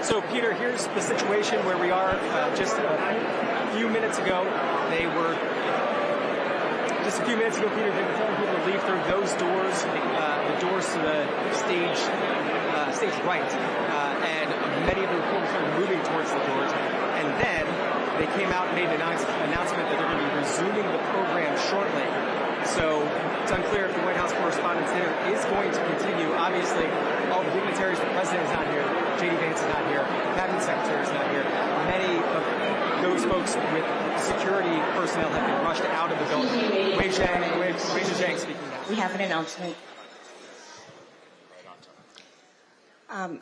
So, Peter, here's the situation where we are. Just a few minutes ago, Peter, they were telling people to leave through those doors, the doors to the stage right, and many of the reporters started moving towards the doors. And then they came out and made an announcement that they're going to be resuming the program shortly. So it's unclear if the White House Correspondents Dinner is going to continue. Obviously, all the dignitaries, the president is not here, J.D. Vance is not here, cabinet secretary is not here. Many of those folks with security personnel have been rushed out of the building. Wei Zhang speaking now. We have an announcement.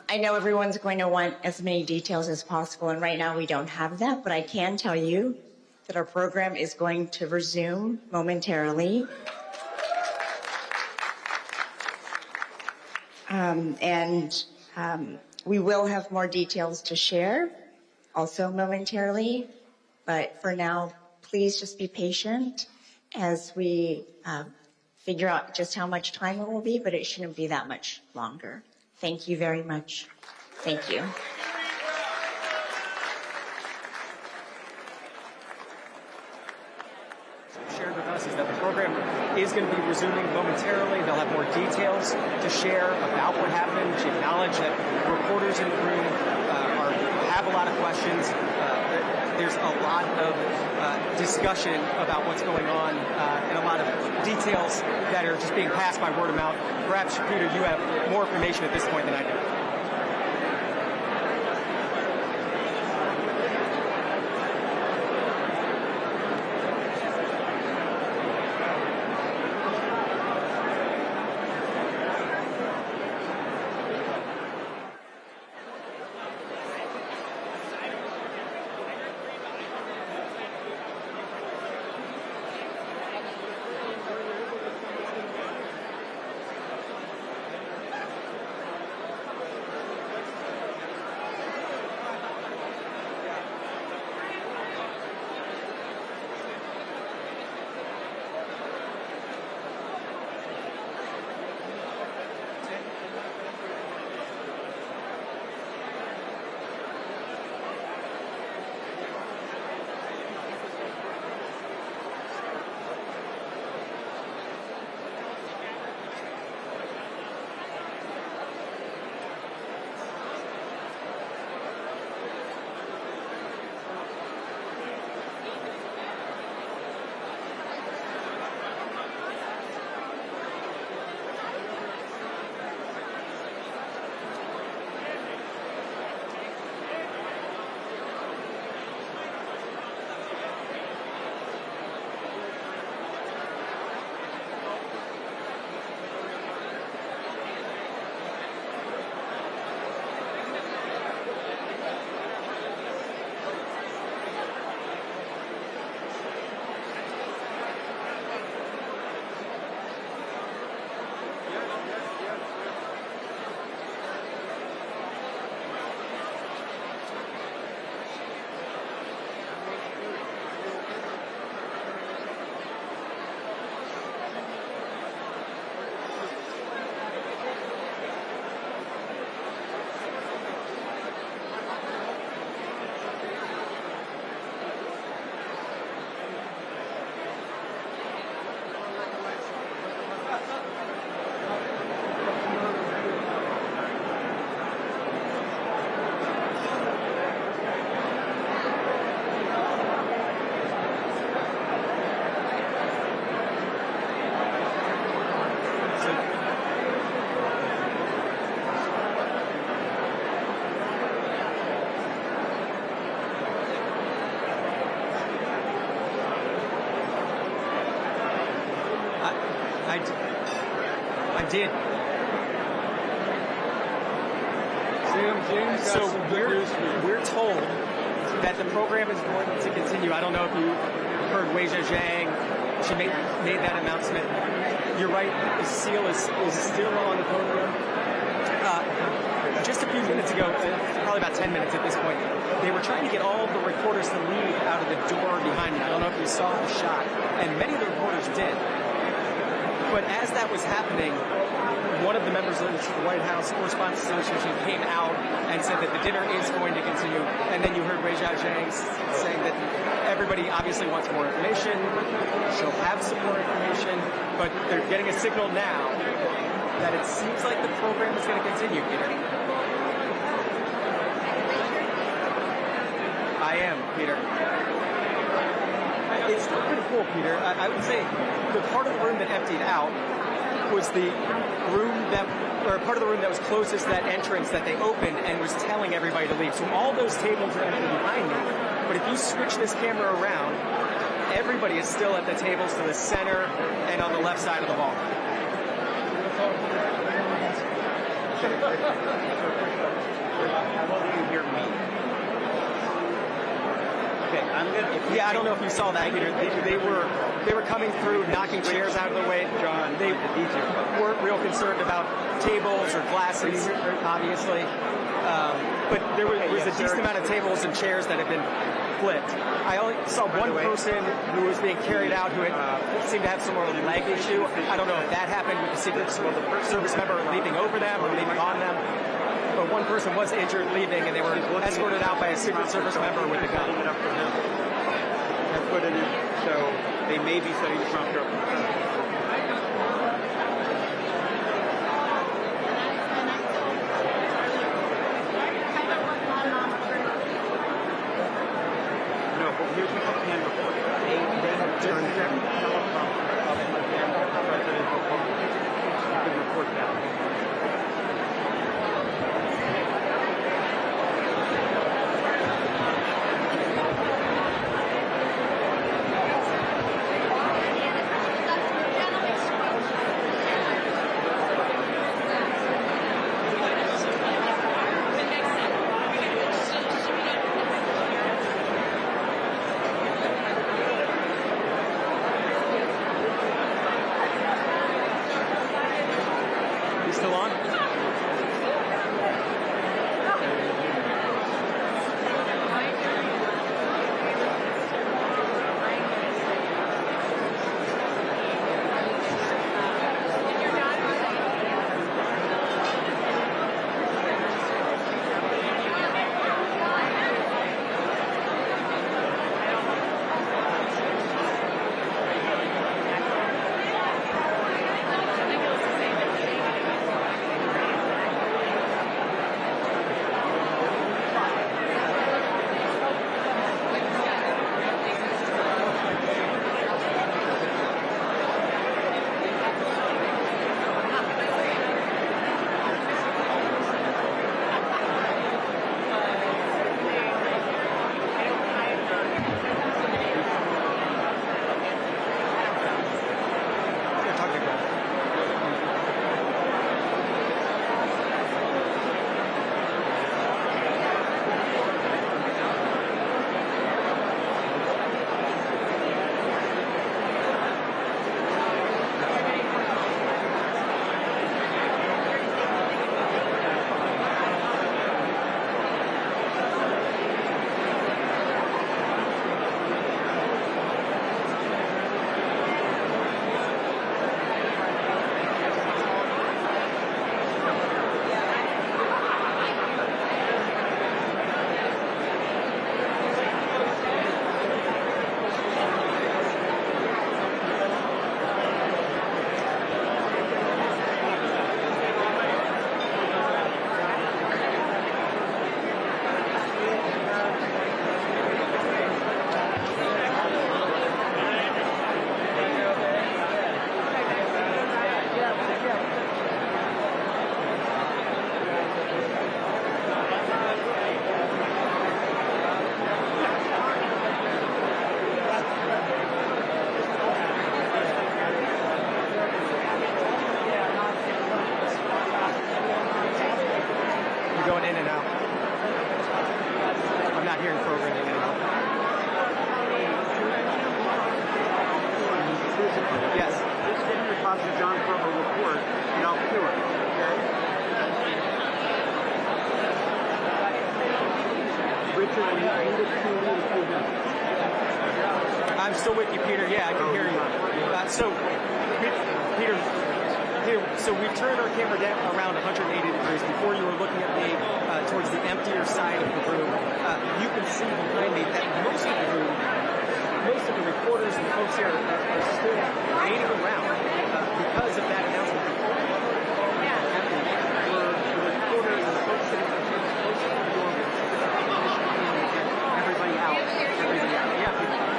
I know everyone's going to want as many details as possible, and right now we don't have that, but I can tell you that our program is going to resume momentarily. We will have more details to share also momentarily, but for now, please just be patient as we figure out just how much time it will be, but it shouldn't be that much longer. Thank you very much. Thank you. Shared with us is that the program is going to be resuming momentarily. They'll have more details to share about what happened. She acknowledged that reporters in the room have a lot of questions. There's a lot of discussion about what's going on and a lot of details that are just being passed by word of mouth. Perhaps, Peter, you have more information at this point than I do. I did. So we're told that the program is going to continue. I don't know if you heard Wei Zhang. She made that announcement. You're right. The seal is still on the program. Just a few minutes ago, probably about 10 minutes at this point, they were trying to get all the reporters to leave out of the door behind me. I don't know if you saw the shot, and many of the reporters did. But as that was happening, one of the members members of the White House Correspondents Association came out and said that the dinner is going to continue. And then you heard Wei Jiazhang saying that everybody obviously wants more information. She'll have some more information, but they're getting a signal now that it seems like the program is going to continue, Peter. I am, Peter. It's still pretty cool, Peter. I would say the part of the room that emptied out was the room that, or part of the room that was closest to that entrance that they opened and was telling everybody to leave. So all those tables are empty behind me. But if you switch this camera around, everybody is still at the tables to the center and on the left side of the hall. How well do you hear me? Okay, I don't know if you saw that, Peter. They were coming through, knocking chairs out of the way. John, they weren't real concerned about tables or glasses, obviously. But there was a decent amount of tables and chairs that had been flipped. I only saw one person who was being carried out who seemed to have some more leg issue. I don't know if that happened with the Secret Service member leaping over them or leaping on them. But one person was injured leaving, and they were escorted out by a Secret Service member with a gun. Have put it in, so they may be setting the prompter up. No, but here's what you can report. They have turned their teleprompter up again at the presidential phone. You can report that. Still on? Going in and out. I'm not hearing programming anymore. Yes. Just get in the Pastor John Kerber report, and I'll do it, okay? Richard, will you end it to me in a few minutes? I'm still with you, Peter. Yeah, I can hear you. So, Peter, Here, so we've turned our camera down around 180 degrees. Before you were looking at me towards the emptier side of the room. You can see behind me that most of the room, most of the reporters and folks here are still waiting around because of that announcement. The reporters and the folks sitting close to the door, everybody out. Yeah, people.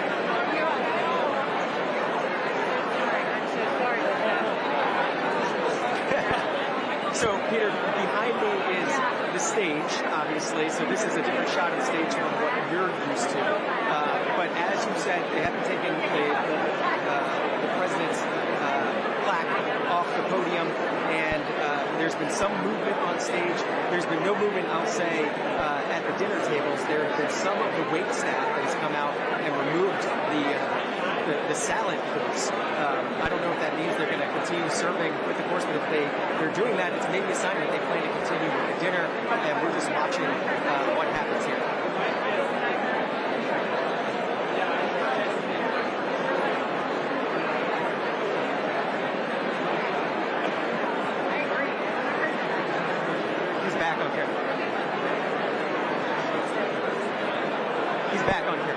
So, Peter, behind me is the stage, obviously. So this is a different shot of the stage from what you're used to. But as you said, they haven't taken the president's plaque off the podium, and there's been some movement on stage. There's been no movement, I'll say, at the dinner tables. There have been some of the wait staff that has come out and removed the salad course. I don't know if that means they're going to continue serving with the course, but if they're doing that, it's maybe a sign that they plan to continue with the dinner, and we're just watching what happens here. He's back on camera. He's back on camera.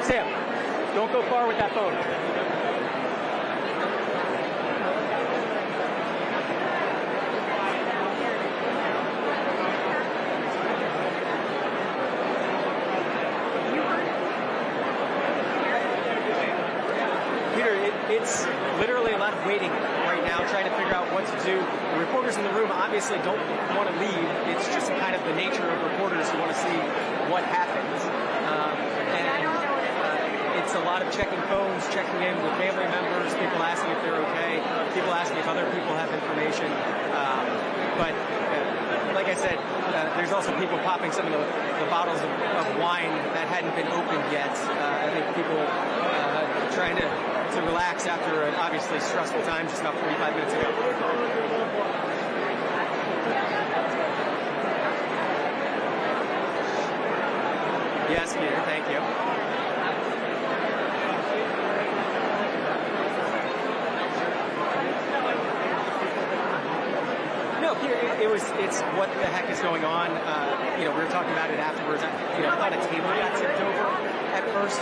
Sam, don't go far with that phone. Peter, it's literally a lot of waiting right now, trying to figure out what to do. The reporters in the room obviously don't want to leave. It's just kind of the nature of reporters who want to see what happens. It's a lot of checking phones, checking in with family members, people asking if they're okay, people asking if other people have information. But like I said, there's also people popping some of the bottles of wine that hadn't been opened yet. I think people trying to relax after an obviously stressful time just about 45 minutes ago. Yes, Peter, thank you. No, Peter, it's what the heck is going on. We were talking about it afterwards. I thought a table got tipped over at first.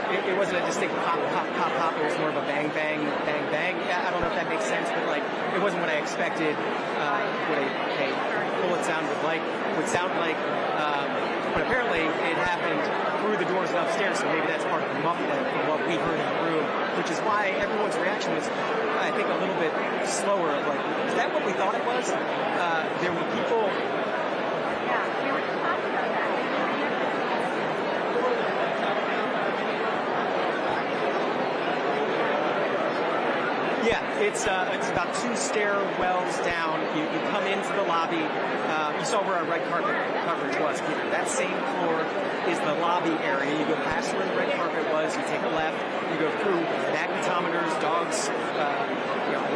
It wasn't a distinct pop, pop, pop, pop. It was more of a bang, bang, bang, bang. I don't know if that makes sense, but it wasn't what I expected. What a bullet sound would sound like. But apparently it happened through the doors and upstairs, so maybe that's part of the muffling from what we heard in the room, which is why everyone's reaction was, I think, a little bit slower. Is that what we thought it was? There were people. Yeah, we were talking about that. Yeah, it's about 2 stairwells down. You come into the lobby. You saw where our red carpet coverage was, Peter. That same floor is the lobby area. You go past where the red carpet was. You take a left. You go through magnetometers, dogs. I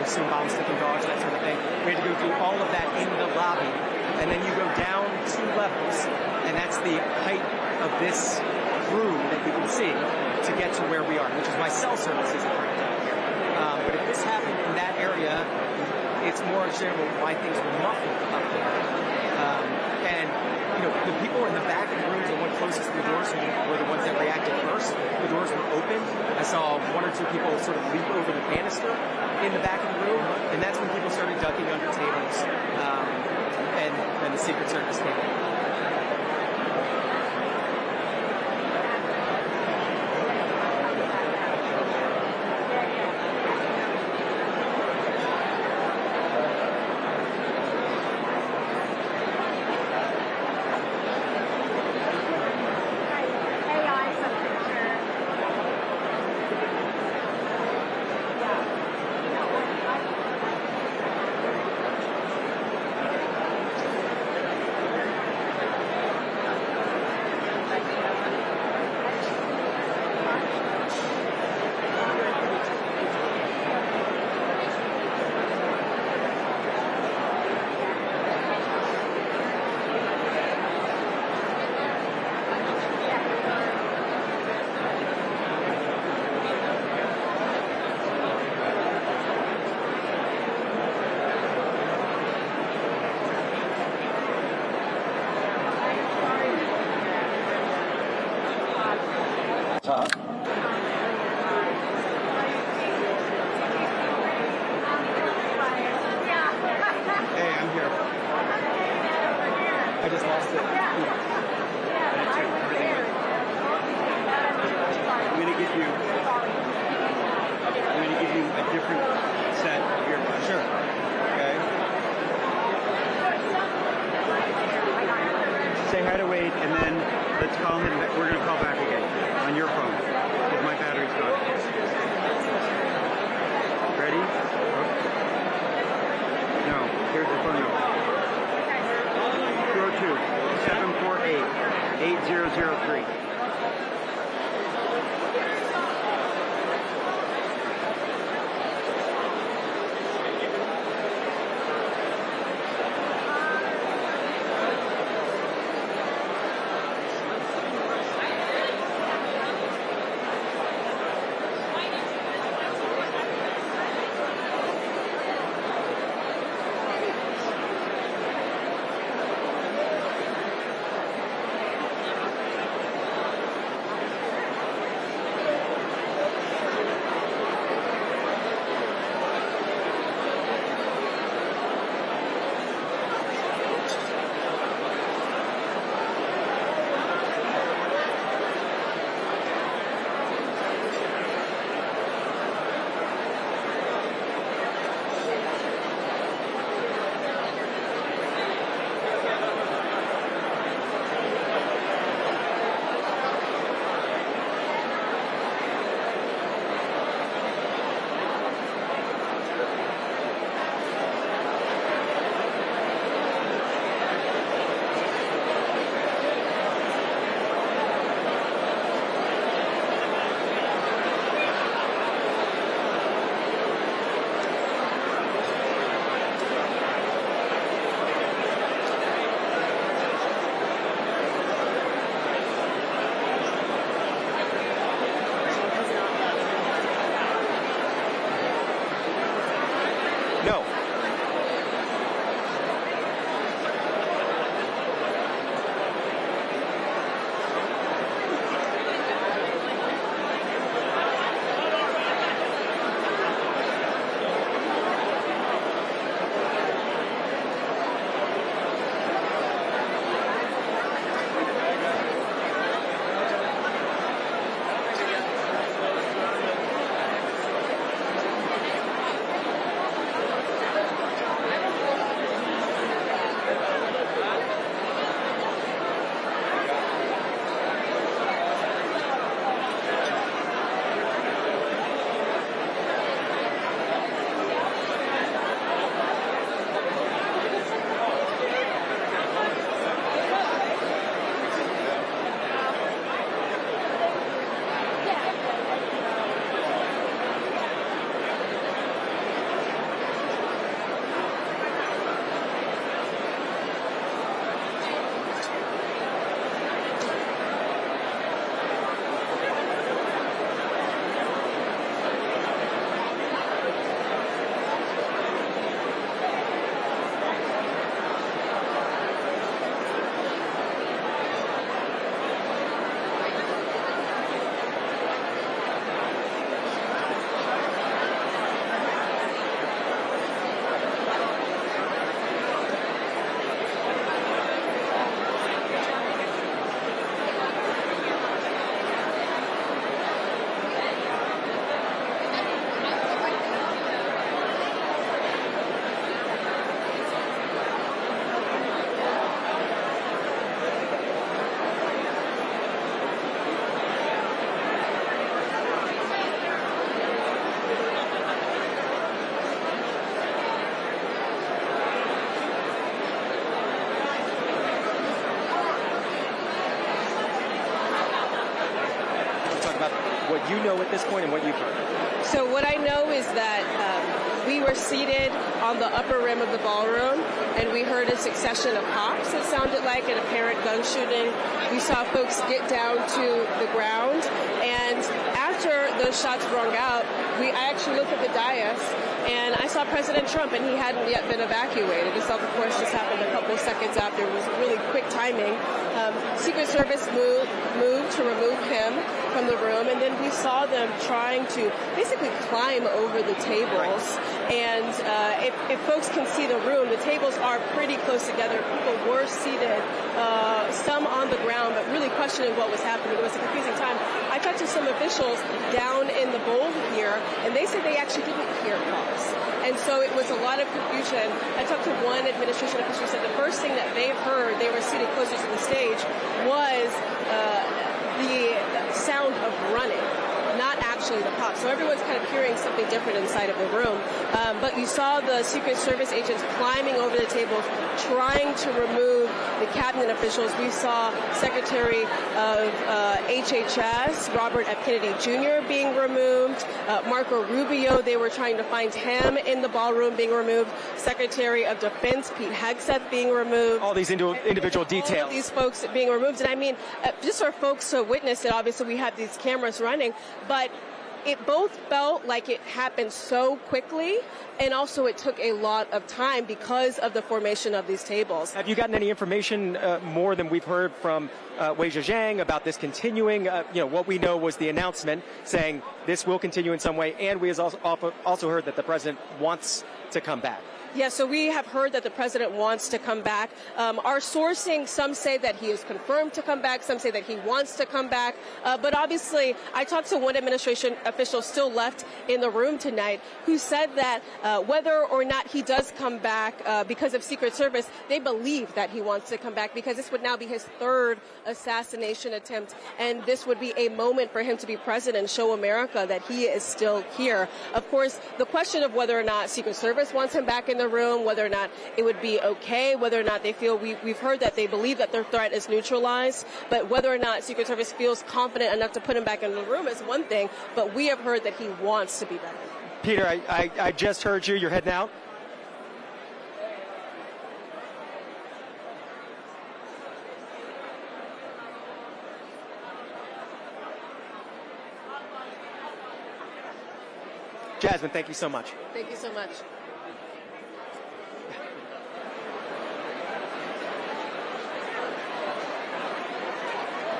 assume bomb-sticking dogs, that sort of thing. We had to go through all of that in the lobby, and then you go down 2 levels, and that's the height of this room that you can see to get to where we are, which is why cell service isn't right down here. But if this happened in that area, it's more understandable why things were muffled up there. And the people in the back of the rooms, the ones closest to the doors, were the ones that reacted first. The doors were open. I saw 1 or 2 people sort of leap over the banister in the back of the room, and that's when people started ducking under tables, and then the Secret Service came in. Hey, I'm here. I just lost it. I'm going to give you a different set of earbuds. Sure. Okay? Say hi to Wade, and then let's call him. We're going to call back again on your phone because my battery's gone. Ready? Oh. No. Here's the phone number. 202-748-8003. No. you know at this point and what you've heard? So what I know is that we were seated on the upper rim of the ballroom, and we heard a succession of pops, it sounded like, an apparent gun shooting. We saw folks get down to the ground, and after those shots rung out, I actually looked at the dais, and I saw President Trump, and he hadn't yet been evacuated. This, of course, just happened a couple of seconds after. It was really quick timing. Secret Service moved to remove him from the room, and then we saw them trying to basically climb over the tables. And if folks can see the room, the tables are pretty close together. People were seated, some on the ground, but really questioning what was happening. It was a confusing time. I talked to some officials down in the bowl here, and they said they actually didn't hear pops. And so it was a lot of confusion. I talked to one administration official who said the first thing that they heard, they were seated closer to the stage, was the sound of running, not actually the pop. So everyone's kind of hearing something different inside of the room. But you saw the Secret Service agents climbing over the tables, trying to remove the cabinet officials. We saw Secretary of HHS, Robert F. Kennedy Jr. being removed. Marco Rubio, they were trying to find him in the ballroom being removed. Secretary of Defense Pete Hegseth being removed. All these individual details. All of these folks being removed. And I mean, just for folks to witness it, obviously we have these cameras running, but it both felt like it happened so quickly, and also it took a lot of time because of the formation of these tables. Have you gotten any information more than we've heard from Wei Zhejiang about this continuing? What we know was the announcement saying this will continue in some way, and we have also heard that the president wants to come back. Yeah, so we have heard that the president wants to come back. Our sourcing, some say that he is confirmed to come back. Some say that he wants to come back. But obviously, I talked to one administration official still left in the room tonight who said that whether or not he does come back because of Secret Service, they believe that he wants to come back because this would now be his third assassination attempt. And this would be a moment for him to be president, show America that he is still here. Of course, the question of whether or not Secret Service wants him back in the room, whether or not it would be okay, whether or not they feel, we've heard that they believe that their threat is neutralized, but whether or not Secret Service feels confident enough to put him back in the room is one thing, but we have heard that he wants to be back. Peter, I just heard you. You're heading out? Jasmine, thank you so much. Thank you so much.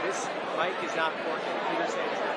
This mic is not working. Peter said it's not.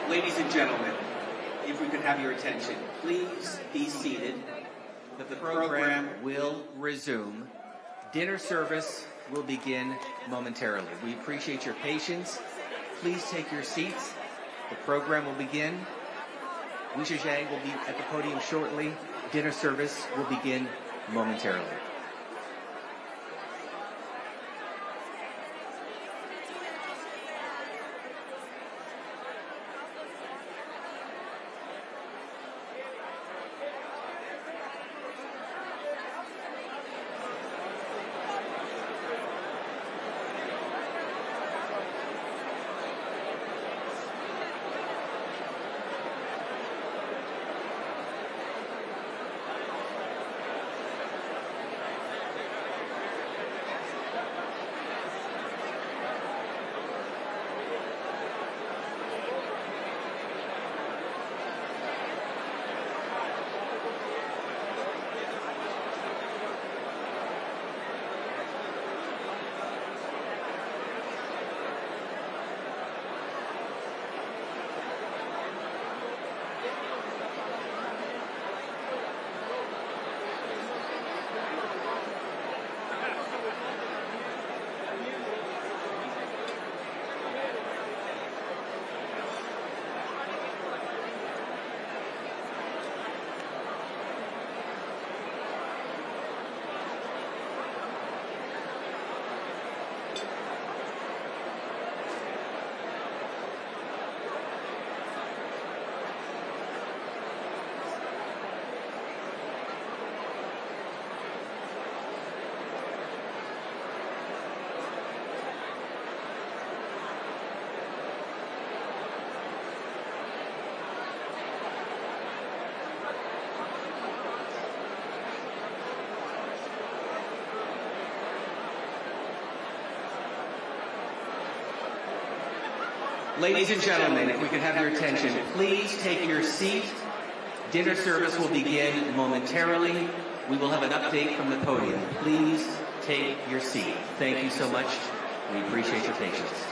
Ladies and gentlemen, if we could have your attention, please be seated. The program will resume. Dinner service will begin momentarily. We appreciate your patience. Please take your seats. The program will begin. WHCA will be at the podium shortly. Dinner service will begin momentarily. Ladies and gentlemen, if we could have your attention, please take your seat. Dinner service will begin momentarily. We will have an update from the podium. Please take your seat. Thank you so much. We appreciate your patience.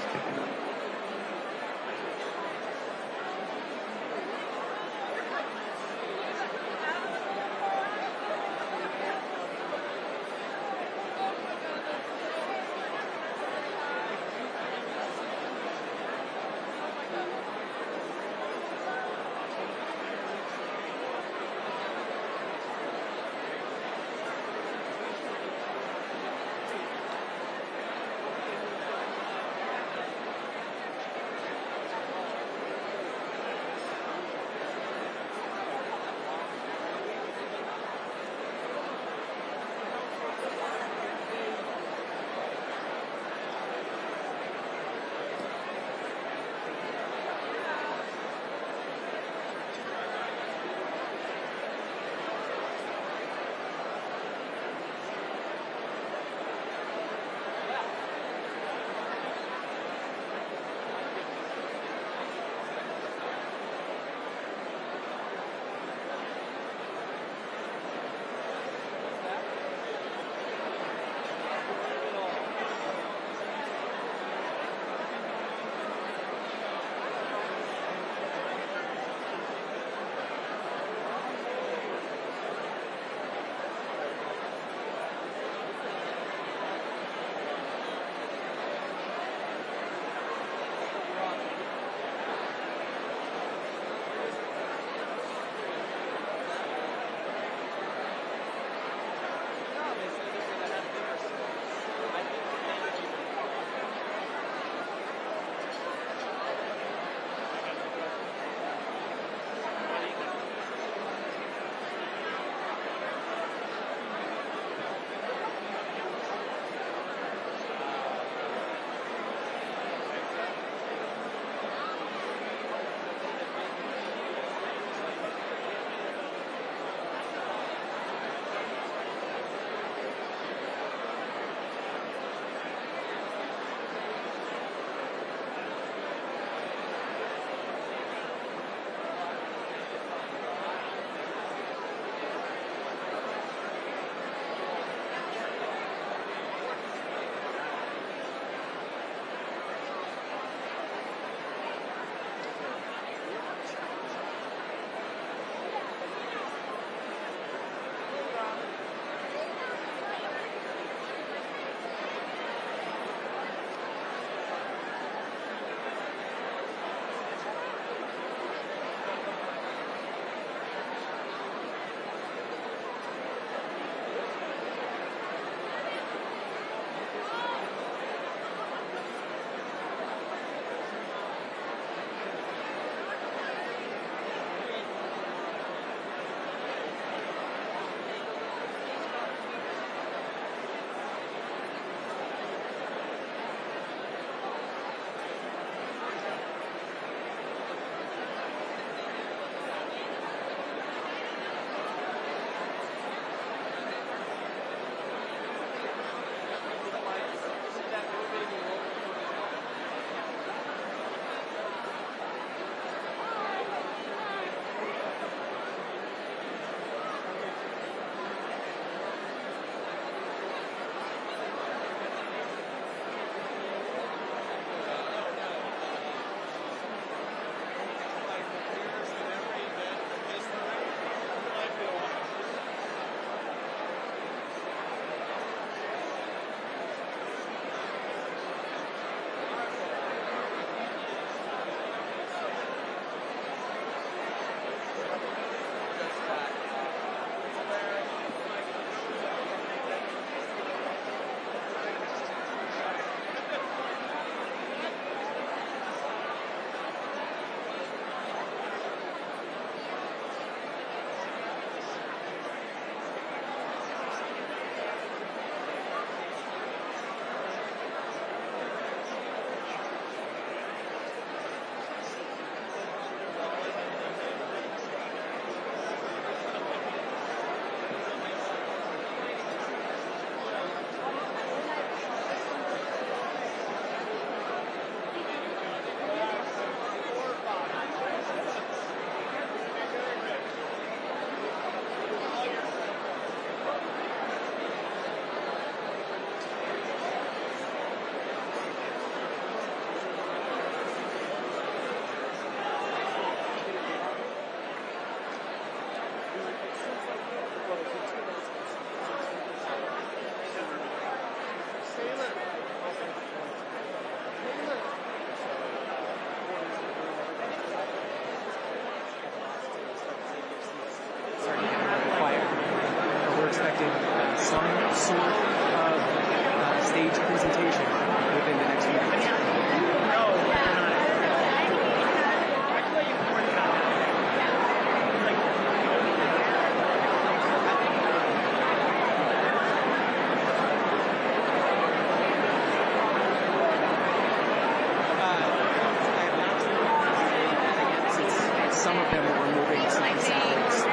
them removing some samples.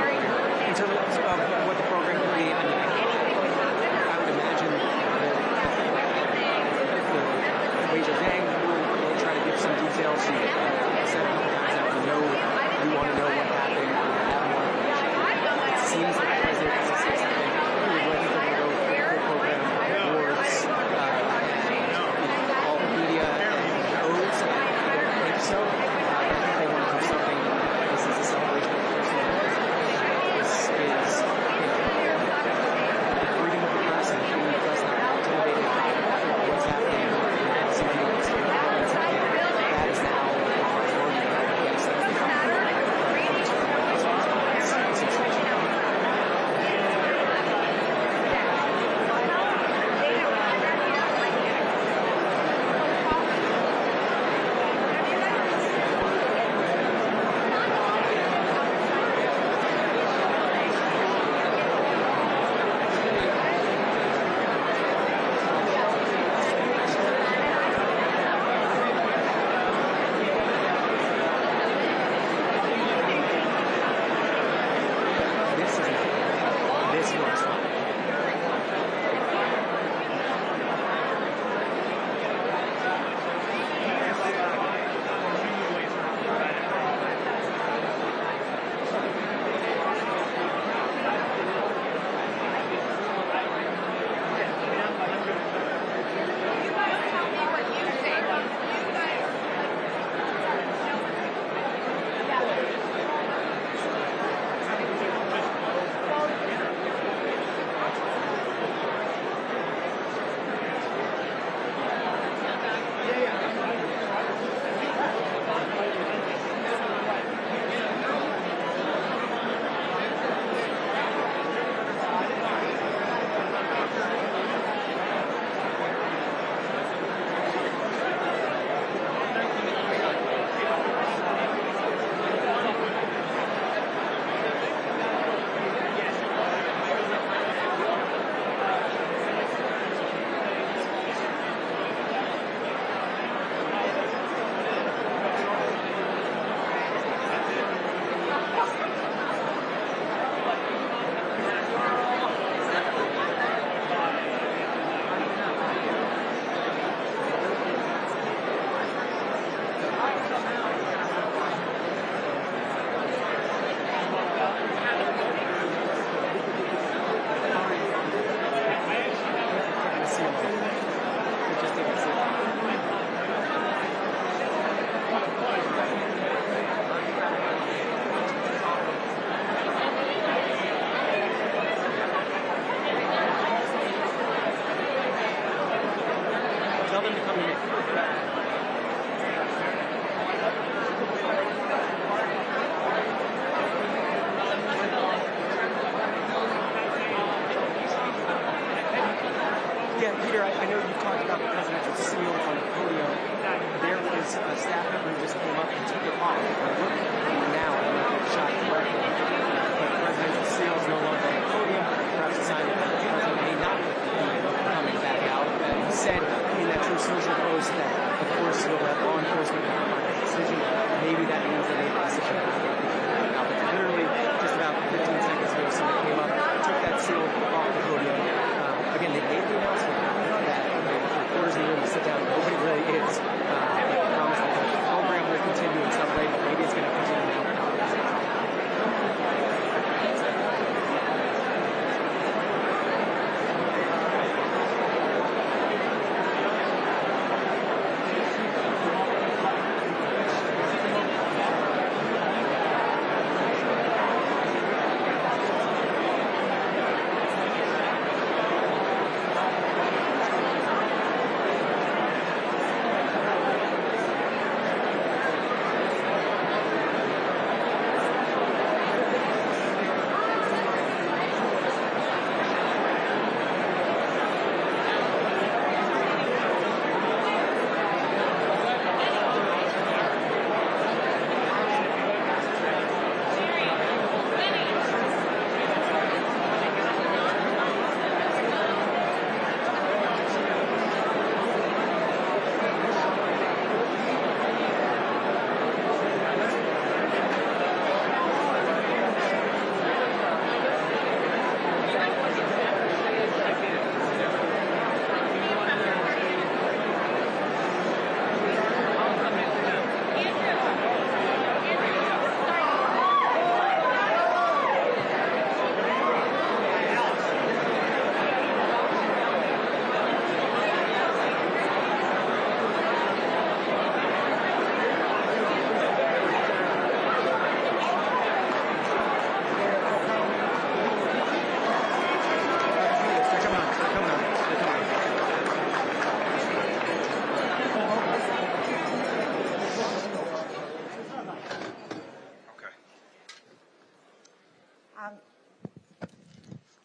In terms of what the program will be, I mean, I would imagine the Wei Zhang will try to give some details. She said a couple times that we want to know what happened, we have more information. It seems like the president has to say something. I think they're going to go for the program towards all the media knows. I don't think so. I think they want to do something. This is a celebration of personal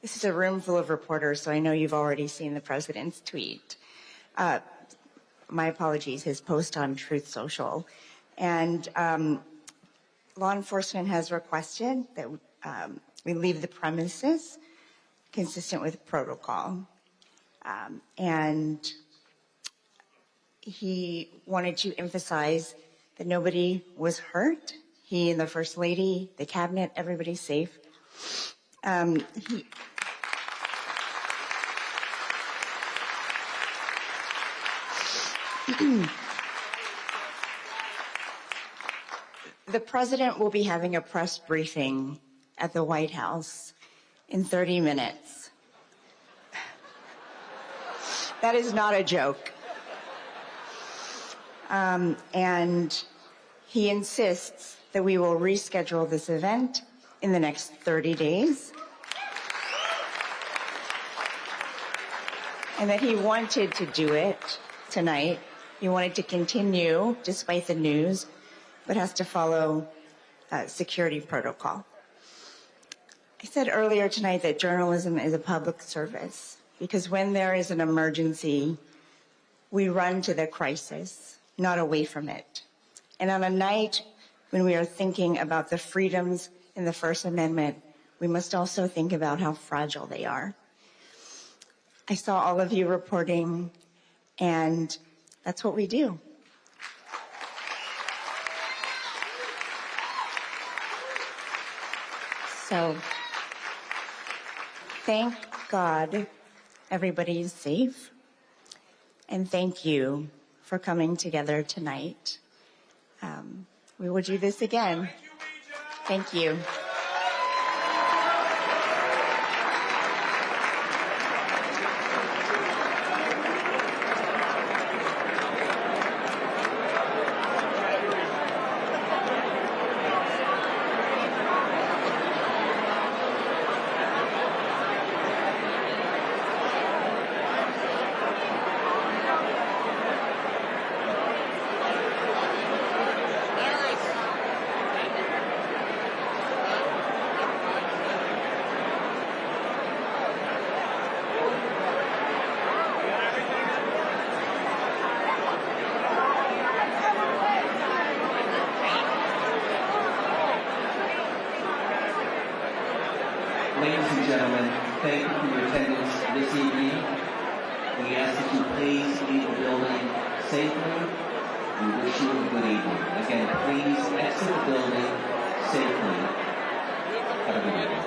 This is a room full of reporters, so I know you've already seen the president's tweet. My apologies, his post on Truth Social. And law enforcement has requested that we leave the premises consistent with protocol. And he wanted to emphasize that nobody was hurt. He and the First Lady, the cabinet, everybody's safe. The president will be having a press briefing at the White House in 30 minutes. That is not a joke. And he insists that we will reschedule this event in the next 30 days. And that he wanted to do it tonight. He wanted to continue despite the news, but has to follow security protocol. I said earlier tonight that journalism is a public service because when there is an emergency, we run to the crisis, not away from it. And on a night when we are thinking about the freedoms in the First Amendment, we must also think about how fragile they are. I saw all of you reporting, and that's what we do. So, thank God everybody is safe, and thank you for coming together tonight. We will do this again. Thank you. Ladies and gentlemen, thank you for your attendance this evening. We ask that you please leave the building safely. We wish you a good evening. Again, please exit the building safely. Have a good evening.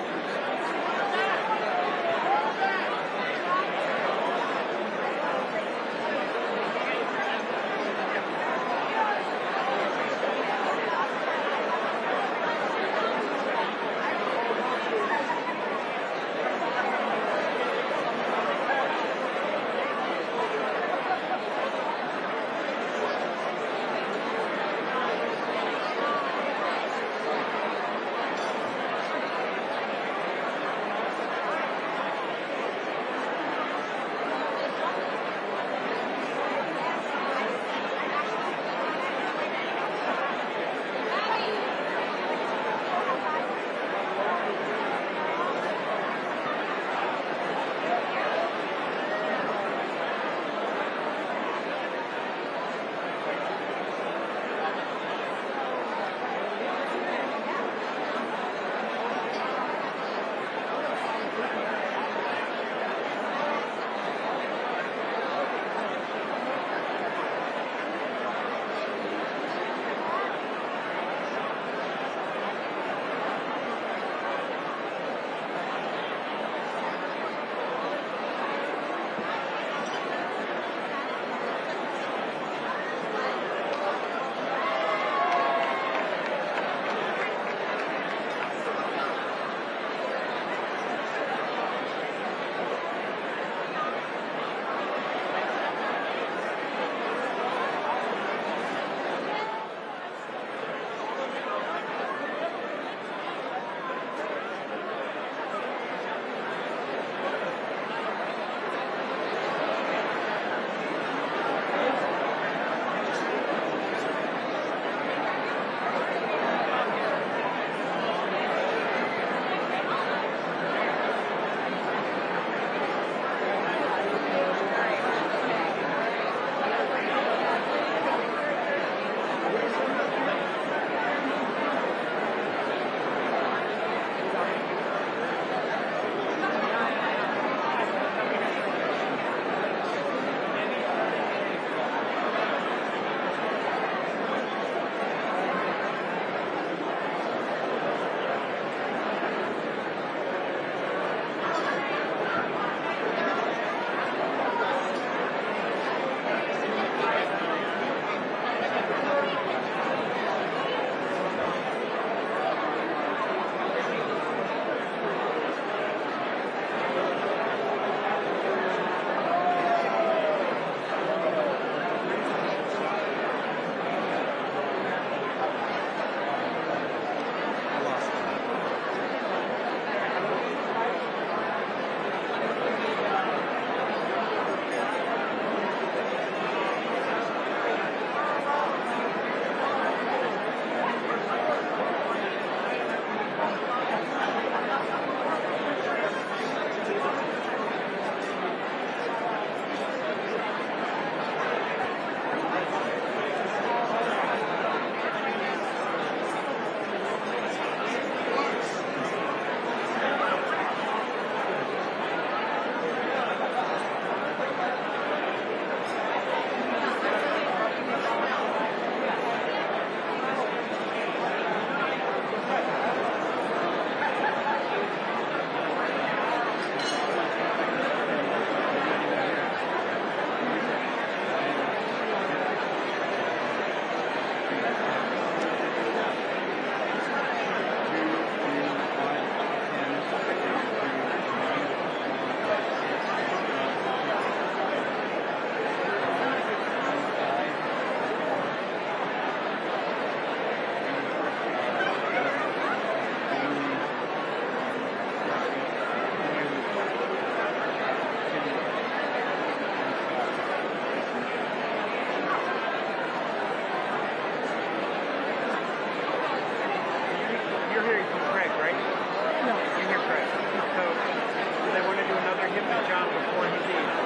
John before he leaves.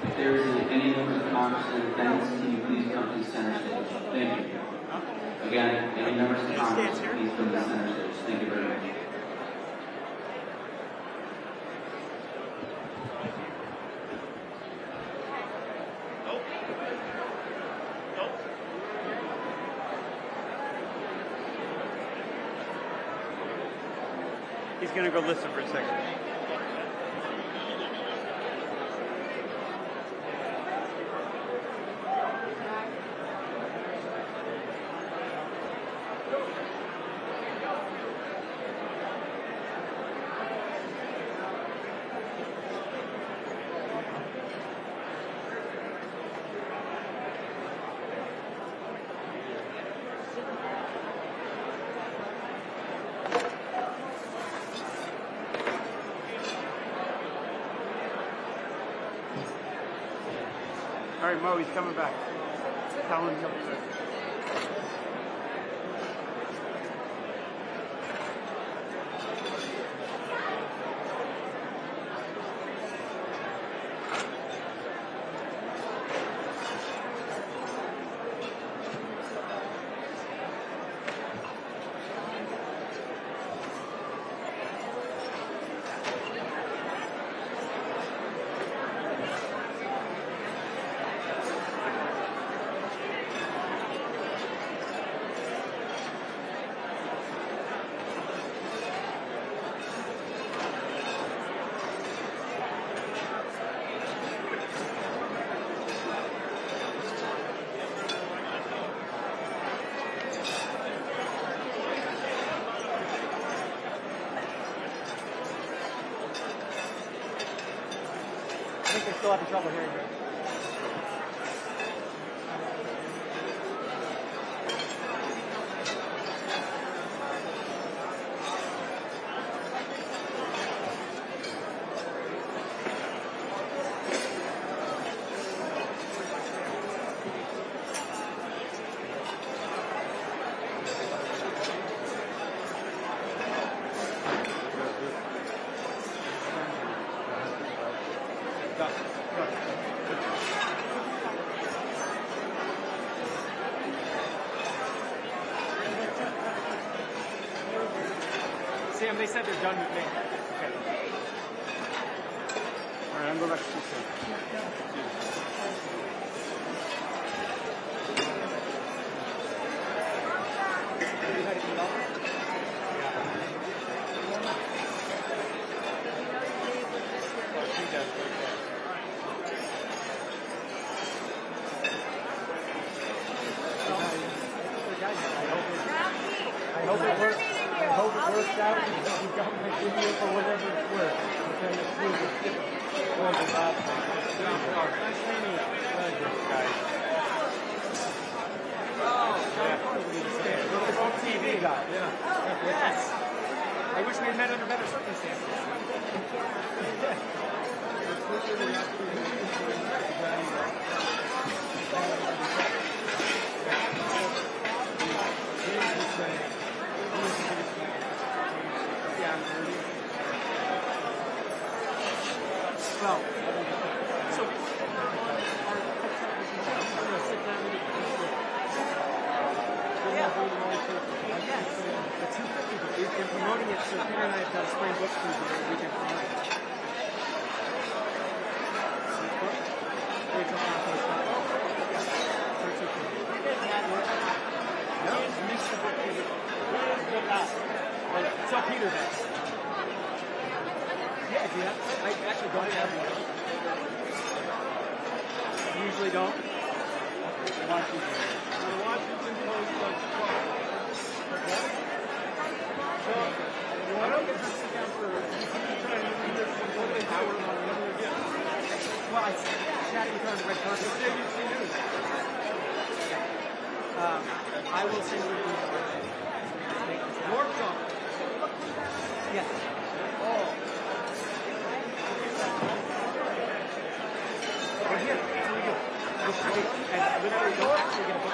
If there is any members of Congress in attendance, can you please come to the center stage? Thank you. Again, any members of Congress, please come to the center stage. Thank you very much. He's going to go listen for a second. All right, Mo, he's coming back. Tell him he'll be there. I think they're still having trouble hearing you. Sam, they said they're done with me. Okay. All right, I'm going back to Sam. I hope it works. I hope it works out because you've got my video for whatever it's worth. Okay, it's really difficult. Nice meeting you. Pleasure, guys. Yes. I wish we had met under better circumstances. Well, so the 250, we've been promoting it, so Peter and I have got a spring book through here, we can promote it. No, missed the book. Tell Peter that. Yeah, do you have? I actually don't have one. You usually don't? Washington Post. So, why don't we just sit down for trying to do this one hour on another? Well, I chatting with her on the red carpet. ABC News. I will send you the North Zone. Yes. Oh. Right here. Here we go. And literally don't actually get a book.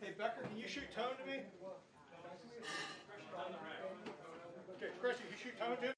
Hey, Becker, can you shoot tone to me? Okay, Chris, can you shoot tone too?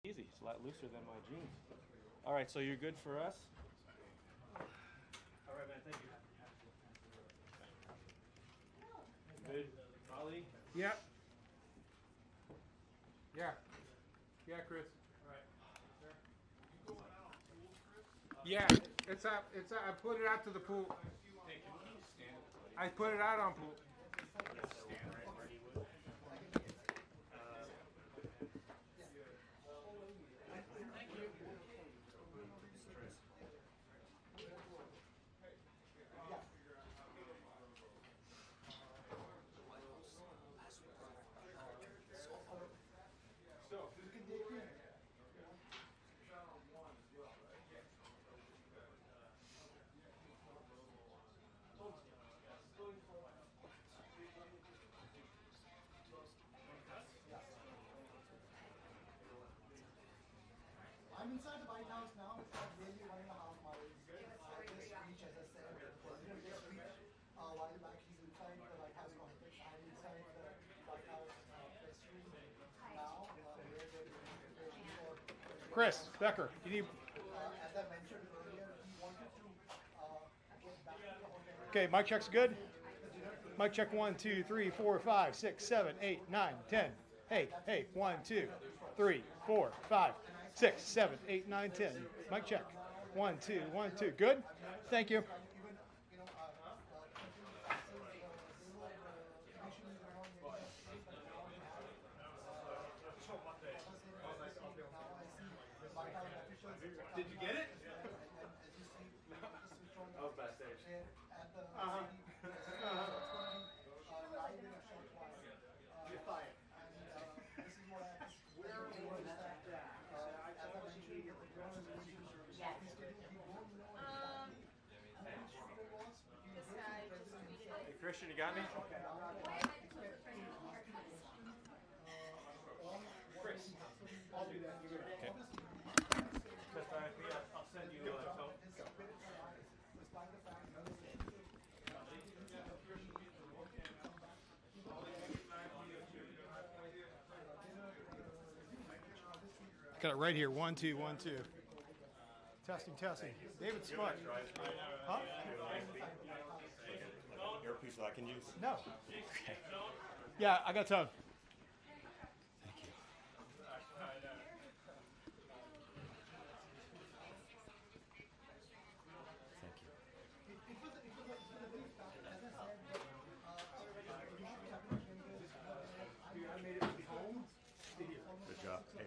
Easy. It's a lot looser than my jeans. All right, so you're good for us? All right, man. Thank you. Good. Ollie? Yeah. Yeah. Yeah, Chris. All right. Yeah, I put it out to the pool. I put it out on pool. I'm inside the White House now. It's about nearly 1.5 miles. This speech, as I said, the president just speech a while back. He's inside the White House complex. I'm inside the White House press room now, where there is preparation for. Chris Becker, you need. As I mentioned earlier, he wanted to get back to the hotel. Okay, mic check's good. Mic check 1, 2, 3, 4, 5, 6, 7, 8, 9, 10. Hey, 1, 2, 3, 4, 5, 6, 7, 8, 9, 10. Mic check. 1, 2, 1, 2. Good? Thank you. Did you get it? I was backstage. You're fired. Hey, Christian, you got me? Chris, I'll do that. You're good. Okay. I'll send you a phone. Got it right here. 1, 2, 1, 2. Testing. David Spud. Huh? Earpiece that I can use? No. Okay. Yeah, I got tone. Thank you. Good job. Hey,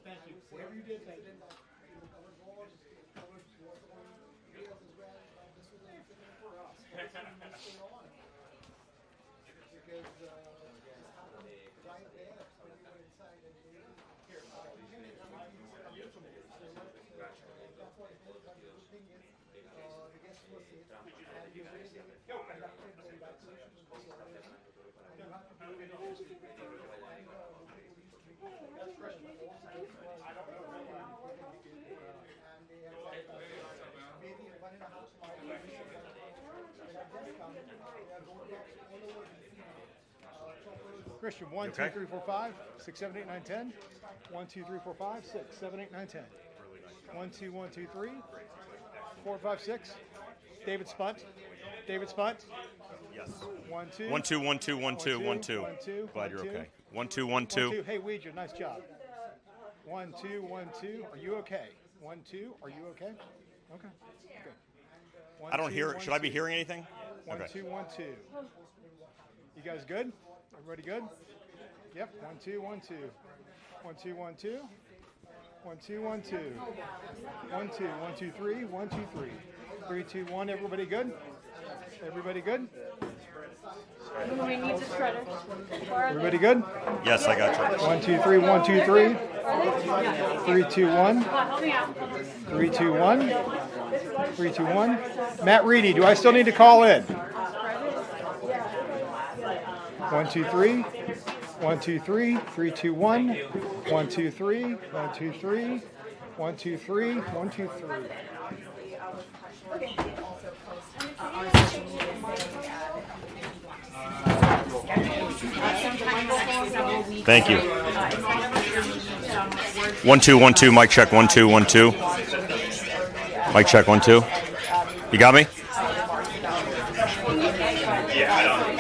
Thank you. Whatever you did, thank you. Christian, 1, 2, 3, 4, 5, 6, 7, 8, 9, 10. 1, 2, 3, 4, 5, 6, 7, 8, 9, 10. 1, 2, 1, 2, 3, 4, 5, 6. David Spunt. yes. 1, 2. 1, 2, 1, 2, 1, 2, 1, 2. 1, 2. Glad you're 1, 2. okay. 1, 2, 1, 2. 1, 2. Hey, Ouija, nice job. 1, 2, 1, 2. Are you okay? 1, 2. Are you okay? Okay. Good. 1, I don't 2, hear. 1, Should I be 2. hearing anything? 1, Okay. 2, 1, 2. You guys good? Everybody good? Yep. 1, 2, 1, 2. 1, 2, 1, 2. 1, 2, 1, 2. 1, 2, 1, 2, 3. 1, 2, 3. 3, 2, 1. Everybody good? Everybody good? We need the shredder. Everybody good? Yes, I got you. 1, 2, 3. 1, 2, 3. 3, 2, 1. Help me out. 3, 2, 1. 3, 2, 1. Matt Reedy, do I still need to call in? 1, 2, 3. 1, 2, 3. 3, 2, 1. 1, 2, 3. 1, 2, 3. 1, 2, 3. 1, 2, 3. Thank you. 1, 2, 1, 2. Mic check. 1, 2, 1, 2. Mic check. 1, 2. You got me? Yeah, I don't.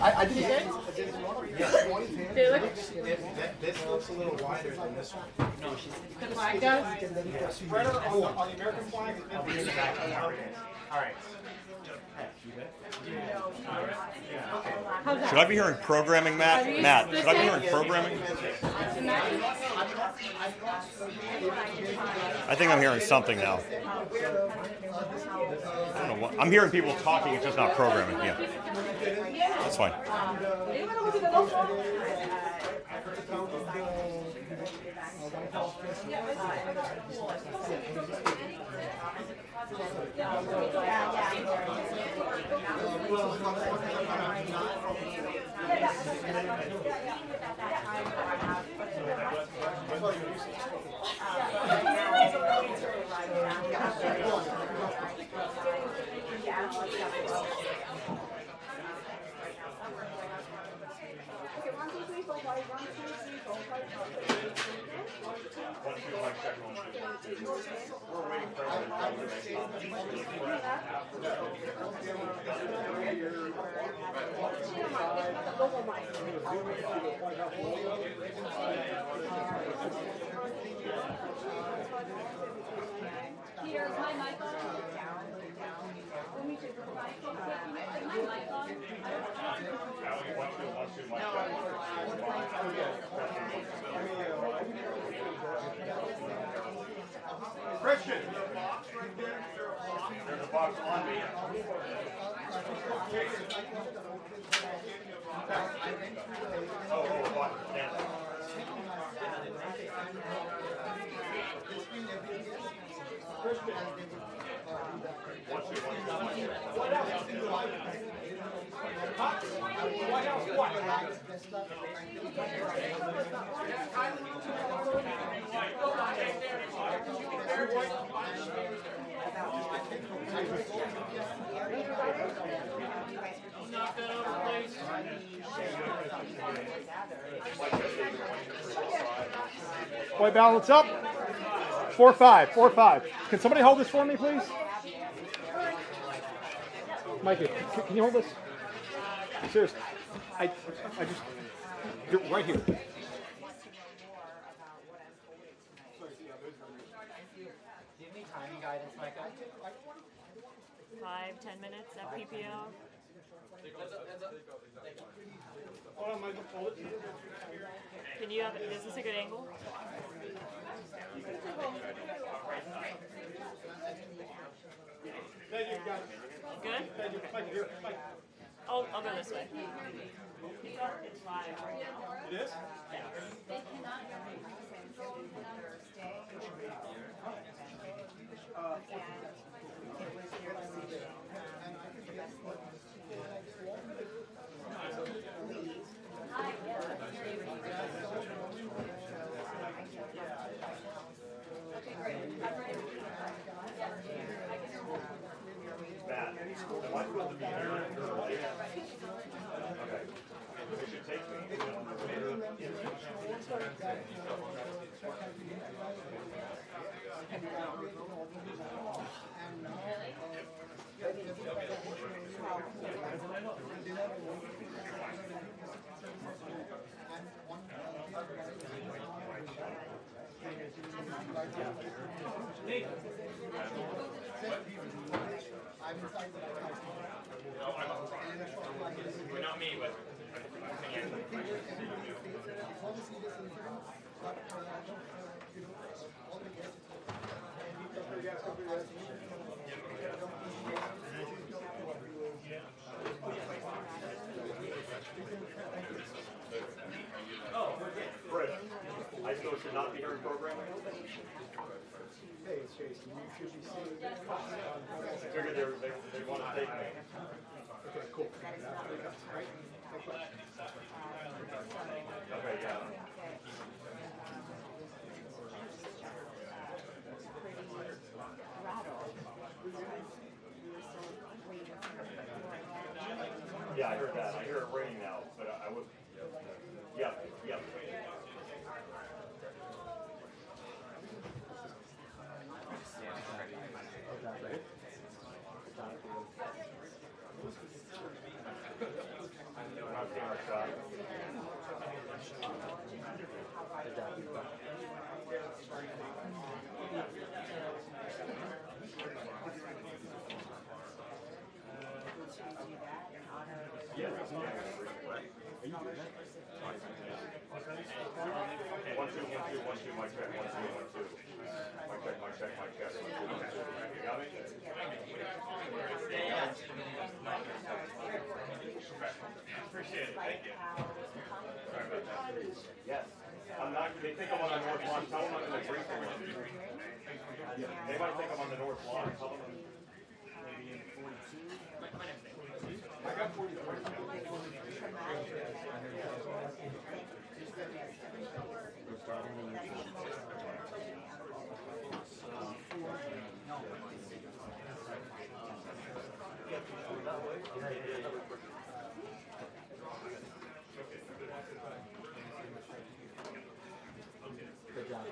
I didn't. This looks a little wider than this one. No, The flag does? Spread on the American flag. All right. Should I be hearing programming, Matt? Matt, should I be hearing programming? I think I'm hearing something now. I don't know what. I'm hearing people talking. It's just not programming. Yeah, that's fine. Peter, is my mic on? Let me take my mic on. Is my mic on? Christian! There's a box on me. Oh, box. Yeah. White House, Boy, balance up. 4-5, 4-5. Can somebody hold this for me, please? Mikey, can you hold this? Seriously, I just, you're right here. Timing guidance, Micah. 5-10 minutes at PPO. Hold on, Michael, hold it. Can you have, is this a good angle? Thank you, guys. Good? Thank you. Mike, here. Mike. I'll go this way. It's live right now. It is? Not me, but Chris, I still should not be hearing programming. Hey, it's Jason. You should be seeing. I figured they want to take me. Okay, cool. Okay, yeah. Yeah, I heard that. I hear it ringing now, but I would. Yeah, yeah. One, two, mic check. 1, 2, 1, 2. Appreciate it. Thank you. Sorry about that. Yes. I'm not. They think I'm on the north lawn. Tell them I'm in the green one. They might think I'm on the north lawn. Tell them maybe in 42. I got 44. Good job.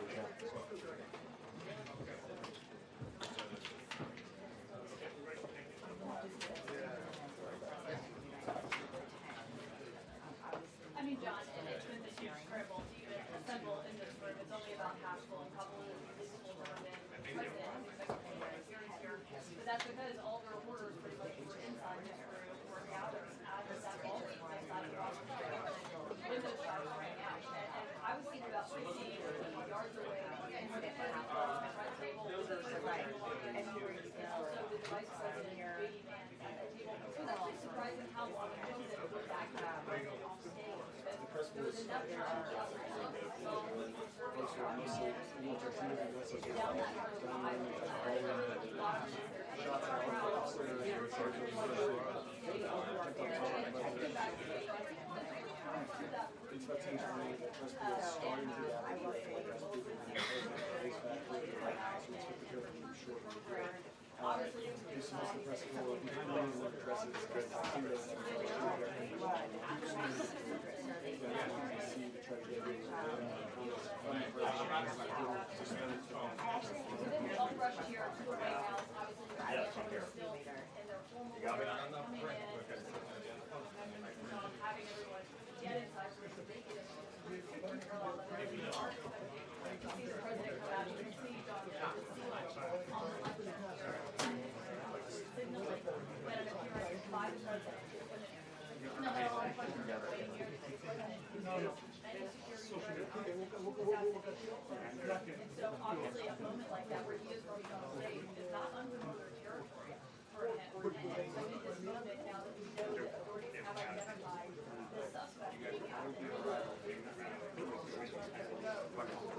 I mean, John, and it's been this huge struggle to even assemble in this room. It's only about half full, and probably this full room and president, secretary here. But that's because all the reporters pretty much were inside this room, were gathered out of that ballroom outside of the window shops right now. And I was thinking about 50 yards away, and when it was front table, those are right. And also the vice president, Katie Mann, at that table. It was actually surprising how long it was that it was back off stage. There was enough time to get So obviously a moment like that where he is running on stage is not unfamiliar territory for him. And so in this moment, now that we know that authorities have identified the suspect being out there,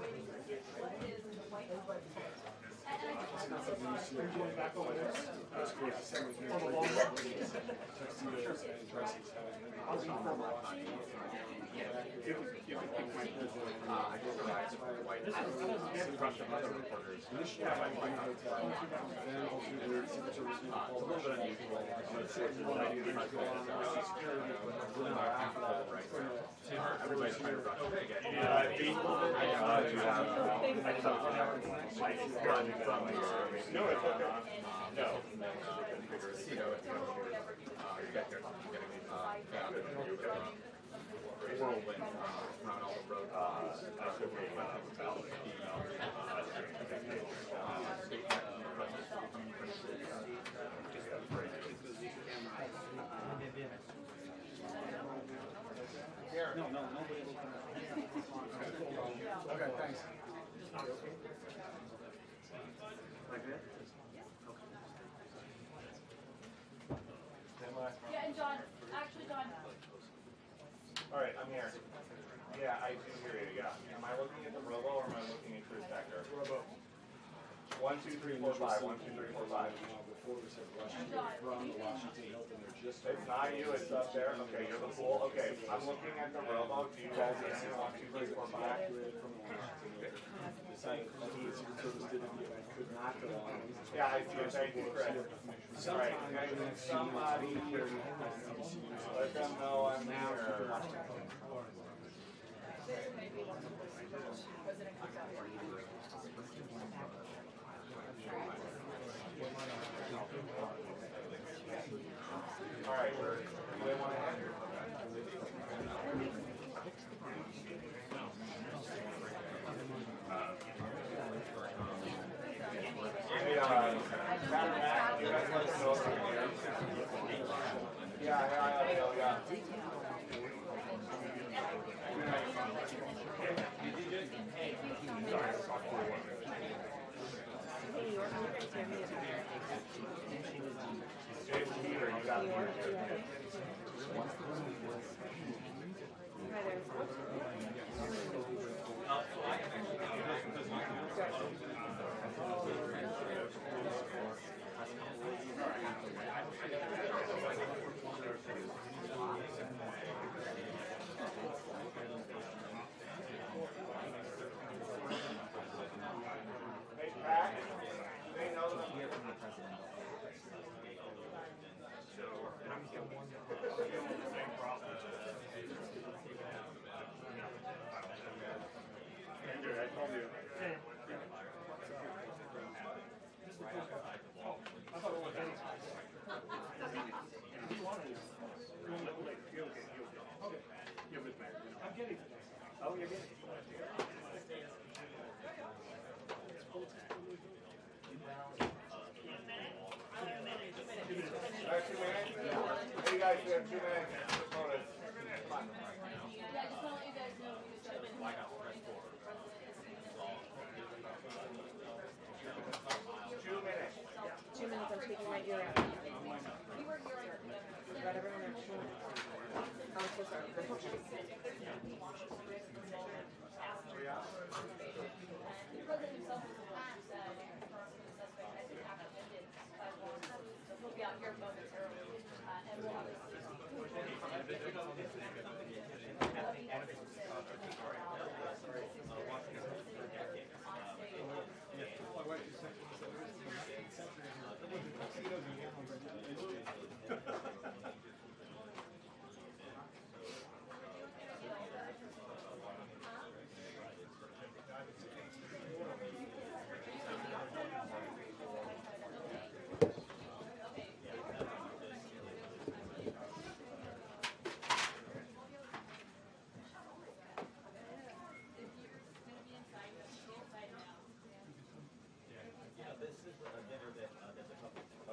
waiting to see what is the White House. And I Everybody's trying to rush it again. No, it's okay. No. You know, it's whirlwind around all the roads. No, nobody will come out. Okay, thanks. Yeah, and John, actually, John. All right, I'm here. Yeah, I do hear you. Yeah. Am I looking at the robo or am I looking at Chris Becker? Robo. 1, 2, 3, 4, 5. 1, 2, 3, 4, 5. It's not you. It's up there. Okay, you're the fool. Okay, I'm looking at the robo. Do you guys see anything? 1, 2, 3, 4, 5. Yeah, I see it. Thank you, Chris. All right, somebody let them know I'm here. All right, do they want to end? Hey, Matt, you guys let us know if you're here. Yeah. Sorry, I'll talk to you.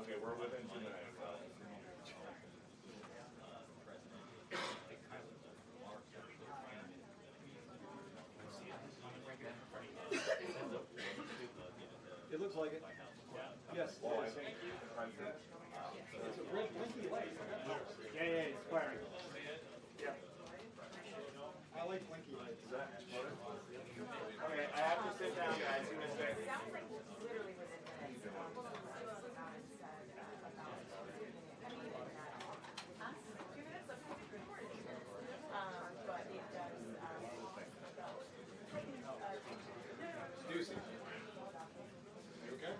Okay, we're within 2 minutes. It looks like it. Yes. Well, I think It's a red blinky light. yeah, it's firing. Yeah. I like blinky lights. Okay, I have to sit down, guys. Give me a second. Juicy. You okay?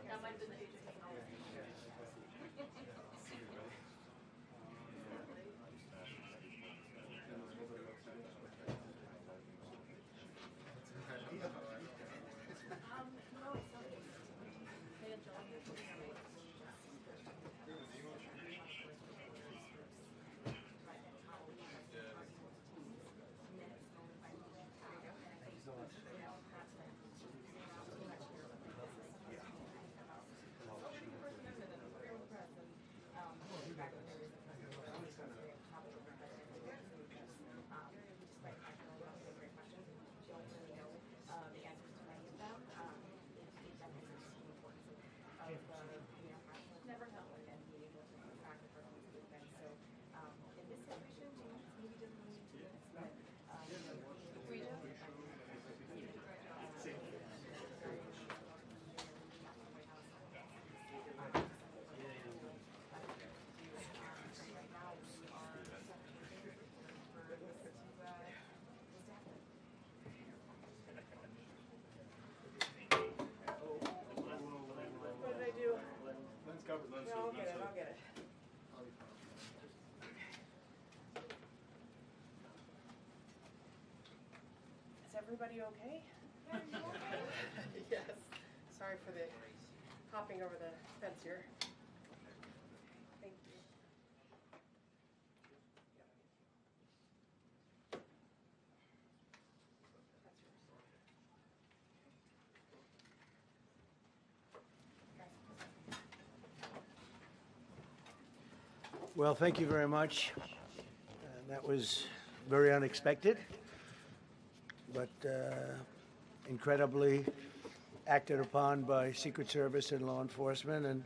That might have been the agent. I'll get it, I'll get it. Is everybody okay? Yes. Sorry for the hopping over the fence here. Thank you. Well, thank you very much. That was very unexpected, but incredibly acted upon by Secret Service and law enforcement. And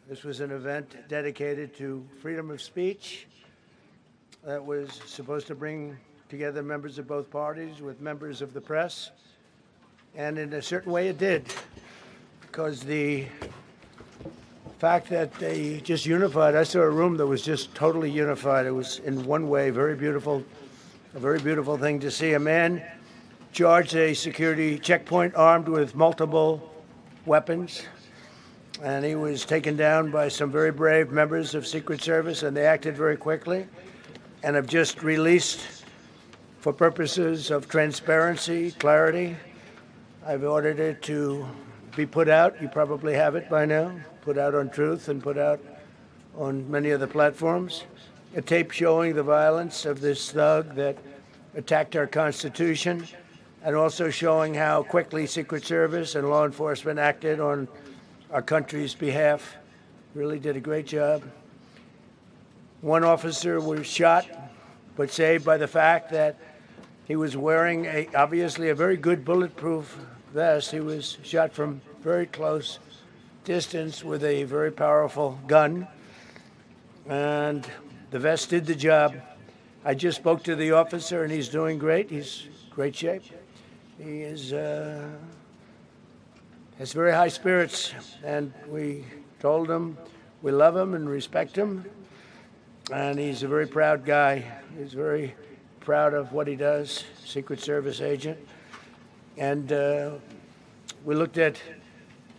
this was an event dedicated to freedom of speech that was supposed to bring together members of both parties with members of the press. And in a certain way it did, because the fact that they just unified, I saw a room that was just totally unified. It was in one way very beautiful, a very beautiful thing to see. A man charged a security checkpoint armed with multiple weapons, and he was taken down by some very brave members of Secret Service, and they acted very quickly and have just released, for purposes of transparency, clarity, I've ordered it to be put out. You probably have it by now, put out on Truth and put out on many other platforms. A tape showing the violence of this thug that attacked our Constitution, and also showing how quickly Secret Service and law enforcement acted on our country's behalf. Really did a great job. One officer was shot, but saved by the fact that he was wearing obviously a very good bulletproof vest. He was shot from very close distance with a very powerful gun, and the vest did the job. I just spoke to the officer, and he's doing great. He's in great shape. He is has very high spirits, and we told him we love him and respect him, and he's a very proud guy. He's very proud of what he does, Secret Service agent. And we looked at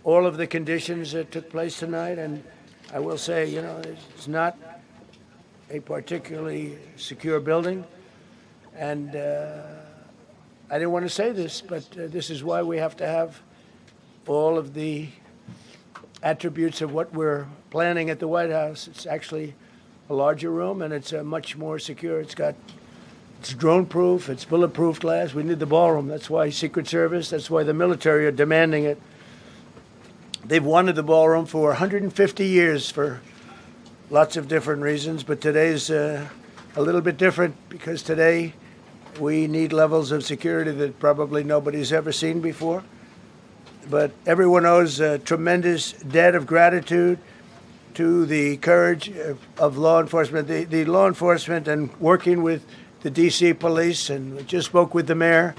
all of the conditions that took place tonight, and I will say, you know, it's not a particularly secure building. And I didn't want to say this, but this is why we have to have all of the attributes of what we're planning at the White House. It's actually a larger room, and it's much more secure. It's drone-proof, it's bulletproof glass. We need the ballroom. That's why Secret Service, that's why the military are demanding it. They've wanted the ballroom for 150 years for lots of different reasons, but today's a little bit different because today we need levels of security that probably nobody's ever seen before. But everyone owes a tremendous debt of gratitude to the courage of law enforcement, the law enforcement, and working with the D.C. police. And we just spoke with the mayor.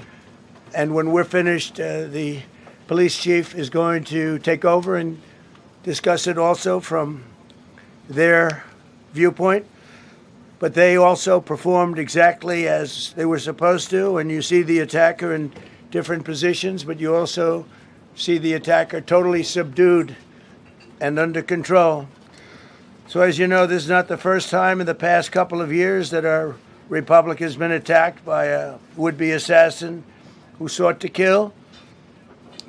And when we're finished, the police chief is going to take over and discuss it also from their viewpoint. But they also performed exactly as they were supposed to. And you see the attacker in different positions, but you also see the attacker totally subdued and under control. So as you know, this is not the first time in the past couple of years that our republic has been attacked by a would-be assassin who sought to kill.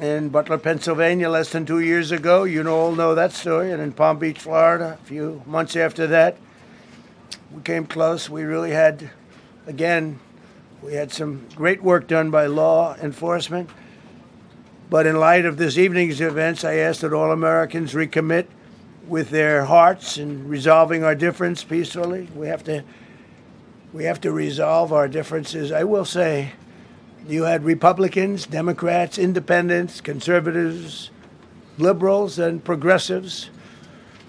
In Butler, Pennsylvania, less than 2 years ago, you all know that story. And in Palm Beach, Florida, a few months after that, we came close. We really had, again, we had some great work done by law enforcement. But in light of this evening's events, I ask that all Americans recommit with their hearts in resolving our difference peacefully. We have to resolve our differences. I will say, you had Republicans, Democrats, independents, conservatives, liberals, and progressives.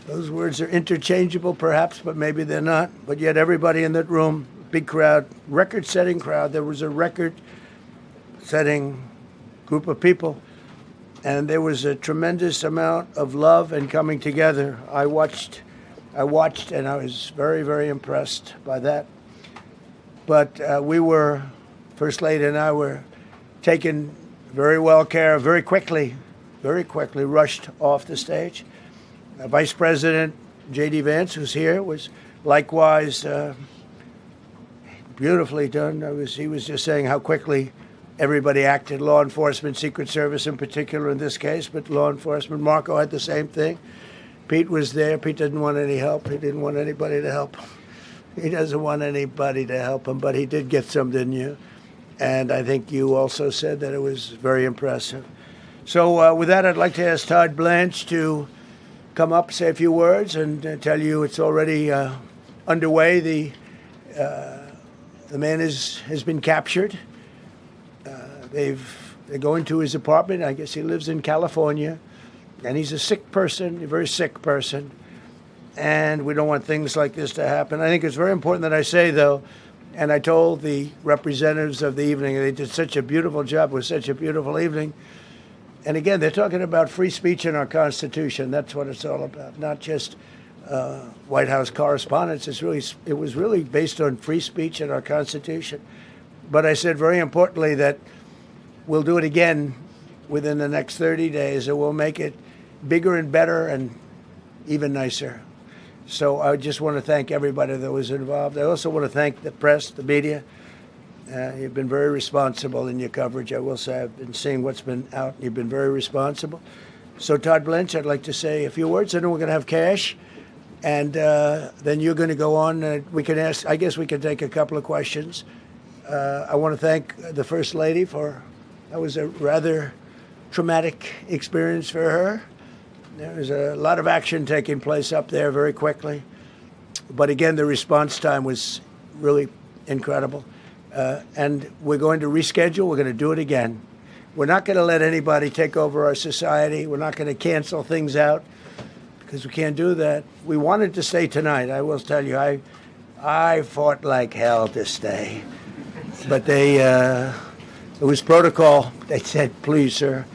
Those words are interchangeable, perhaps, but maybe they're not. But yet everybody in that room, big crowd, record-setting crowd. There was a record-setting group of people. And there was a tremendous amount of love and coming together. I watched, and I was very, very impressed by that. But First Lady and I were taken very well care of, very quickly rushed off the stage. Vice President J.D. Vance, who's here, was likewise beautifully done. He was just saying how quickly everybody acted, law enforcement, Secret Service in particular in this case, but law enforcement. Marco had the same thing. Pete was there. Pete didn't want any help. He didn't want anybody to help him. He doesn't want anybody to help him, but he did get some, didn't you? And I think you also said that it was very impressive. So with that, I'd like to ask Todd Blanche to come up, say a few words, and tell you it's already underway. The man has been captured. They're going to his apartment. I guess he lives in California. And he's a sick person, a very sick person. And we don't want things like this to happen. I think it's very important that I say, though, and I told the representatives of the evening, they did such a beautiful job. It was such a beautiful evening. And again, they're talking about free speech in our Constitution. That's what it's all about, not just White House Correspondents. It was really based on free speech in our Constitution. But I said very importantly that we'll do it again within the next 30 days, and we'll make it bigger and better and even nicer. So I just want to thank everybody that was involved. I also want to thank the press, the media. You've been very responsible in your coverage. I will say I've been seeing what's been out. You've been very responsible. So Todd Blanche, I'd like to say a few words, and then we're going to have cash. And then you're going to go on. We can ask, I guess we can take a couple of questions. I want to thank the First Lady that was a rather traumatic experience for her. There was a lot of action taking place up there very quickly. But again, the response time was really incredible. And we're going to reschedule. We're going to do it again. We're not going to let anybody take over our society. We're not going to cancel things out because we can't do that. We wanted to stay tonight. I will tell you, I fought like hell to stay. But it was protocol. They said, please, sir,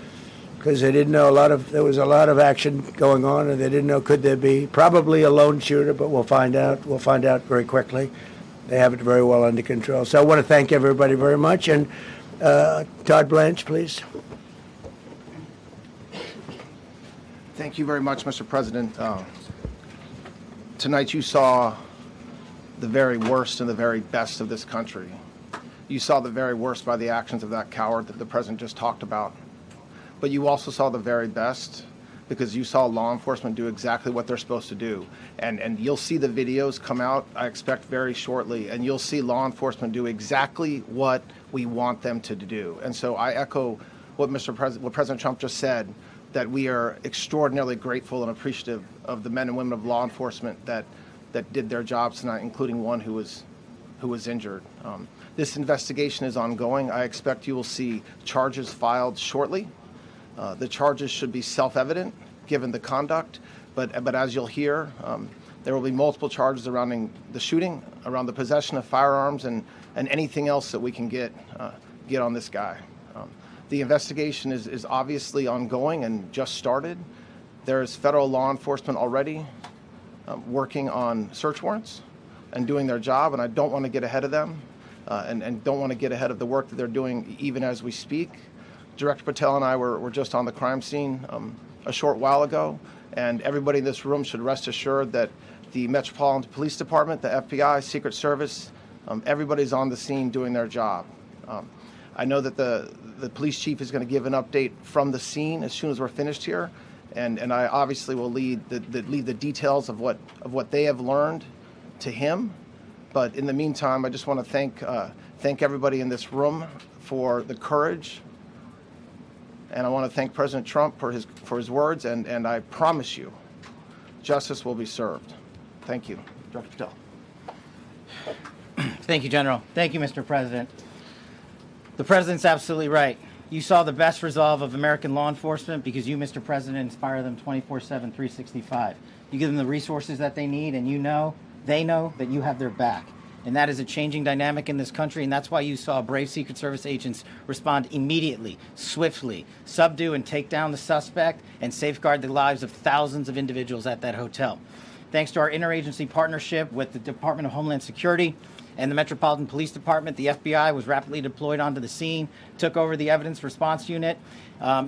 because they didn't know there was a lot of action going on, and they didn't know could there be probably a lone shooter, but we'll find out. We'll find out very quickly. They have it very well under control. So I want to thank everybody very much. And Todd Blanche, please. Thank you very much, Mr. President. Tonight you saw the very worst and the very best of this country. You saw the very worst by the actions of that coward that the president just talked about. But you also saw the very best because you saw law enforcement do exactly what they're supposed to do. And you'll see the videos come out, I expect, very shortly, and you'll see law enforcement do exactly what we want them to do. And so I echo what what President Trump just said, that we are extraordinarily grateful and appreciative of the men and women of law enforcement that did their jobs tonight, including one who was injured. This investigation is ongoing. I expect you will see charges filed shortly. The charges should be self-evident given the conduct, but as you'll hear, there will be multiple charges surrounding the shooting, around the possession of firearms, and anything else that we can get on this guy. The investigation is obviously ongoing and just started. There's federal law enforcement already working on search warrants and doing their job, and I don't want to get ahead of them and don't want to get ahead of the work that they're doing even as we speak. Director Patel and I were just on the crime scene a short while ago, and everybody in this room should rest assured that the Metropolitan Police Department, the FBI, Secret Service, everybody's on the scene doing their job. I know that the police chief is going to give an update from the scene as soon as we're finished here, and I obviously will leave the details of what they have learned to him. But in the meantime, I just want to thank everybody in this room for the courage, and I want to thank President Trump for his words, and I promise you, justice will be served. Thank you, Dr. Patel. Thank you, General. Thank you, Mr. President. The President's absolutely right. You saw the best resolve of American law enforcement because you, Mr. President, inspire them 24/7, 365. You give them the resources that they need, and they know that you have their back. And that is a changing dynamic in this country, and that's why you saw brave Secret Service agents respond immediately, swiftly, subdue and take down the suspect, and safeguard the lives of thousands of individuals at that hotel. Thanks to our interagency partnership with the Department of Homeland Security and the Metropolitan Police Department, the FBI was rapidly deployed onto the scene, took over the evidence response unit,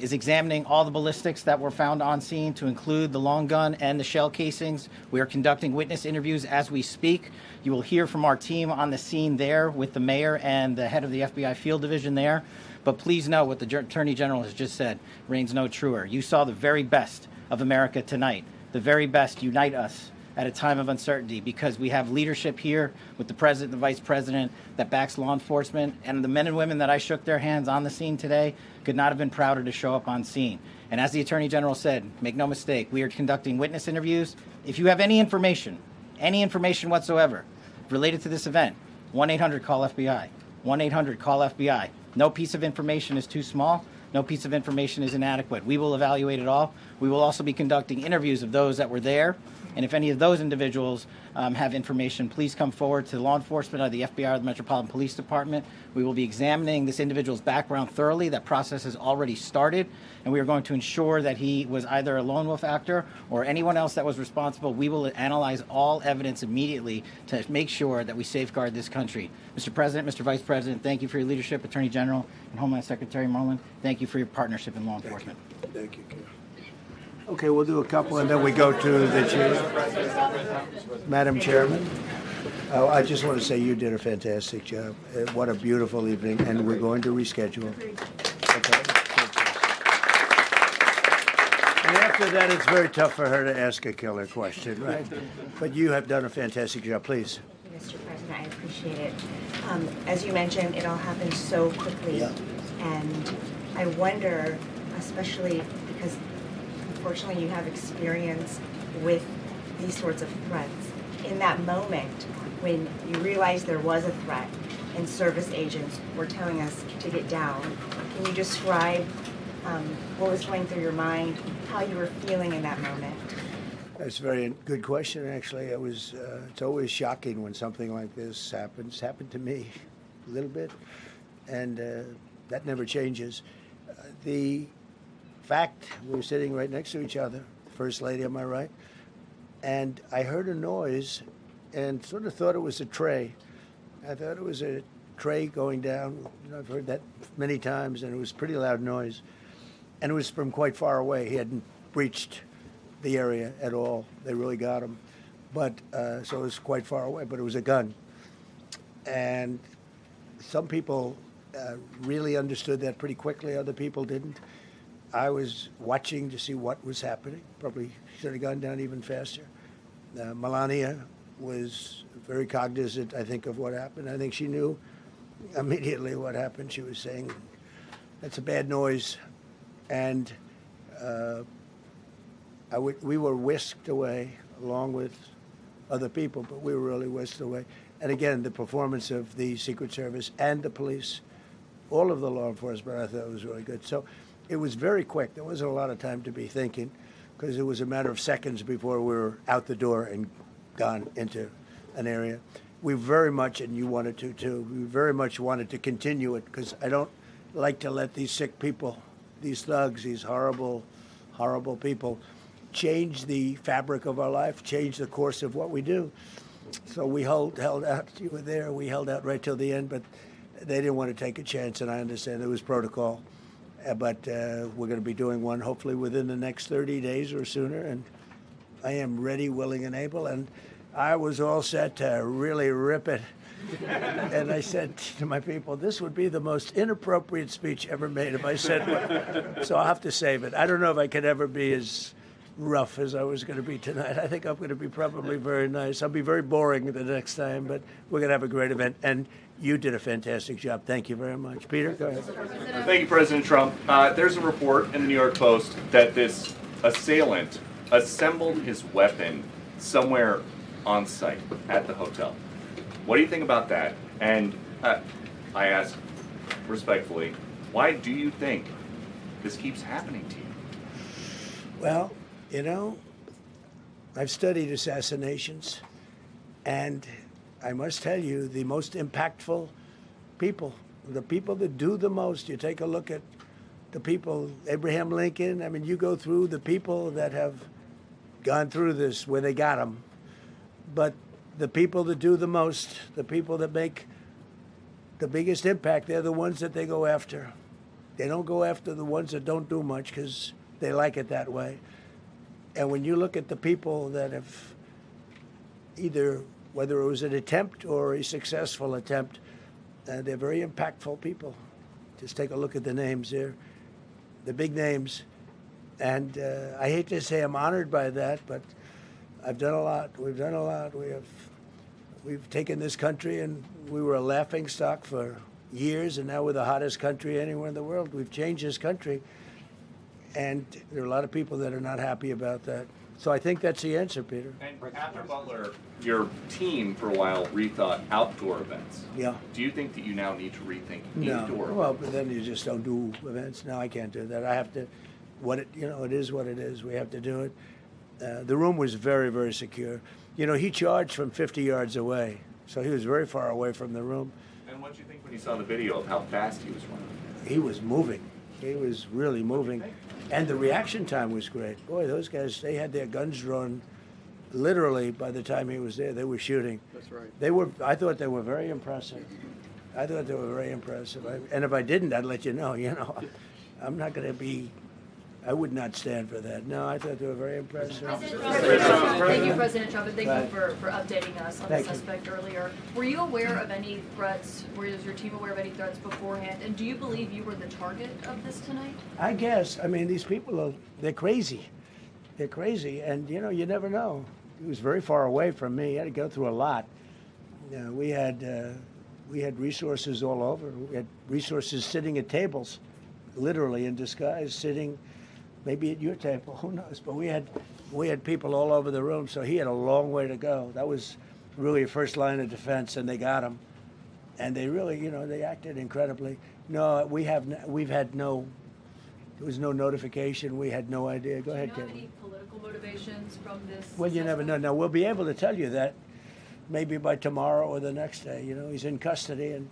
is examining all the ballistics that were found on scene to include the long gun and the shell casings. We are conducting witness interviews as we speak. You will hear from our team on the scene there with the mayor and the head of the FBI field division there. But please know what the Attorney General has just said reigns no truer. You saw the very best of America tonight. The very best unite us at a time of uncertainty, because we have leadership here with the President and the Vice President that backs law enforcement, and the men and women that I shook their hands on the scene today could not have been prouder to show up on scene. And as the Attorney General said, make no mistake, we are conducting witness interviews. If you have any information whatsoever related to this event, 1-800-CALL-FBI, 1-800-CALL-FBI. No piece of information is too small. No piece of information is inadequate. We will evaluate it all. We will also be conducting interviews of those that were there. And if any of those individuals have information, please come forward to law enforcement or the FBI or the Metropolitan Police Department. We will be examining this individual's background thoroughly. That process has already started, and we are going to ensure that he was either a lone wolf actor or anyone else that was responsible. We will analyze all evidence immediately to make sure that we safeguard this country. Mr. President, Mr. Vice President, thank you for your leadership. Attorney General and Homeland Secretary Merlin, thank you for your partnership in law enforcement. Thank you. Okay, we'll do a couple, and then we go to the chief. Madam Chairman, I just want to say you did a fantastic job. What a beautiful evening, and we're going to reschedule. Okay. And after that, it's very tough for her to ask a killer question, right? But you have done a fantastic job. Please. Mr. President, I appreciate it. As you mentioned, it all happened so quickly, and I wonder, especially because unfortunately you have experience with these sorts of threats. In that moment, when you realized there was a threat and service agents were telling us to get down, can you describe what was going through your mind, how you were feeling in that moment? That's a very good question, actually. It's always shocking when something like this happens. It's happened to me a little bit, and that never changes. The fact, we were sitting right next to each other, First Lady on my right, and I heard a noise and sort of thought it was a tray. I thought it was a tray going down. I've heard that many times, and it was a pretty loud noise. And it was from quite far away. He hadn't breached the area at all. They really got him. But so it was quite far away, but it was a gun. And some people really understood that pretty quickly. Other people didn't. I was watching to see what was happening. Probably should have gone down even faster. Melania was very cognizant, I think, of what happened. I think she knew immediately what happened. She was saying, that's a bad noise. And we were whisked away along with other people, but we were really whisked away. And again, the performance of the Secret Service and the police, all of the law enforcement, I thought was really good. So it was very quick. There wasn't a lot of time to be thinking because it was a matter of seconds before we were out the door and gone into an area. We very much, and you wanted to too, we very much wanted to continue it because I don't like to let these sick people, these thugs, these horrible, horrible people change the fabric of our life, change the course of what we do. So we held out. You were there. We held out right till the end, but they didn't want to take a chance, and I understand there was protocol. But we're going to be doing one hopefully within the next 30 days or sooner, and I am ready, willing, and able. And I was all set to really rip it. And I said to my people, this would be the most inappropriate speech ever made if I said one. So I'll have to save it. I don't know if I could ever be as rough as I was going to be tonight. I think I'm going to be probably very nice. I'll be very boring the next time, but we're going to have a great event. And you did a fantastic job. Thank you very much. Peter, go ahead. Thank you, President Trump. There's a report in the New York Post that this assailant assembled his weapon somewhere on site at the hotel. What do you think about that? And I ask respectfully, why do you think this keeps happening to you? Well, you know, I've studied assassinations, and I must tell you, the most impactful people, the people that do the most, you take a look at the people, Abraham Lincoln, I mean, you go through the people that have gone through this where they got them, but the people that do the most, the people that make the biggest impact, they're the ones that they go after. They don't go after the ones that don't do much because they like it that way. And when you look at the people that have either, whether it was an attempt or a successful attempt, they're very impactful people. Just take a look at the names there, the big names. And I hate to say I'm honored by that, but I've done a lot. We've done a lot. We've taken this country, and we were a laughing stock for years, and now we're the hottest country anywhere in the world. We've changed this country. And there are a lot of people that are not happy about that. So I think that's the answer, Peter. And after Butler, your team for a while rethought outdoor events. Yeah. Do you think that you now need to rethink No. indoor Well, events? but then you just don't do events. No, I can't do that. I have to, it is what it is. We have to do it. The room was very, very secure. You know, he charged from 50 yards away, so he was very far away from the room. And what did you think when you saw the video of how fast he was running? He was moving. He was really moving. And the reaction time was great. Boy, those guys, they had their guns drawn literally by the time he was there. They were shooting. That's right. I thought they were very impressive. I thought they were very impressive. And if I didn't, I'd let you know. You know, I'm not going to be, I would not stand for that. No, I thought they were very impressive. Thank you, President Trump, and thank you for updating us on the Thank you. suspect earlier. Were you aware of any threats? Was your team aware of any threats beforehand? And do you believe you were the target of this tonight? I guess. I mean, these people they're crazy. They're crazy. And, you know, you never know. He was very far away from me. He had to go through a lot. We had resources all over. We had resources sitting at tables, literally in disguise, sitting maybe at your table, who knows? But we had people all over the room, so he had a long way to go. That was really a first line of defense, and they got him. And they really, you know, they acted incredibly. No, there was no notification. We had no idea. Go ahead, Do you know Kevin. any political motivations from this? Well, you never know. Now, we'll be able to tell you that maybe by tomorrow or the next day. You know, he's in custody, and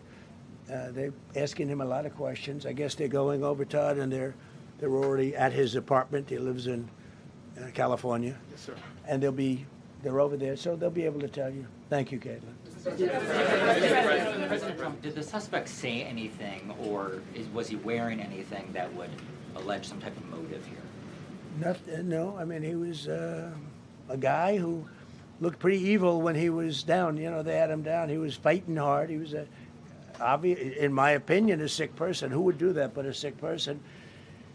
they're asking him a lot of questions. I guess they're going over, Todd, and they're already at his apartment. He lives in California. Yes, sir. And they're over there, so they'll be able to tell you. Thank you, Caitlin. President Trump, did the suspect say anything, or was he wearing anything that would allege some type of motive here? No, I mean, he was a guy who looked pretty evil when he was down. You know, they had him down. He was fighting hard. He was in my opinion, a sick person. Who would do that but a sick person?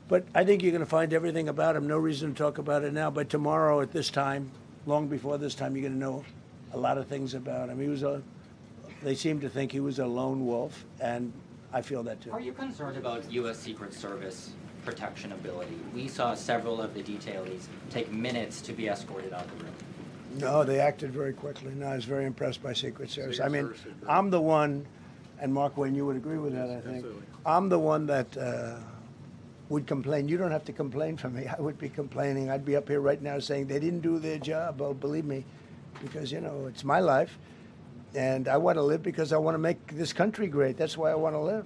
But I think you're going to find everything about him. No reason to talk about it now. But tomorrow at this time, long before this time, you're going to know a lot of things about him. They seem to think he was a lone wolf, and I feel that too. Are you concerned about U.S. Secret Service protection ability? We saw several of the detailees take minutes to be escorted out of the room. No, they acted very quickly. No, I was very impressed by Secret Service. I mean, I'm the one, and Mark Wayne, you would agree with that, I think. Absolutely. I'm the one that would complain. You don't have to complain for me. I would be complaining. I'd be up here right now saying they didn't do their job. Oh, believe me, because, it's my life, and I want to live because I want to make this country great. That's why I want to live.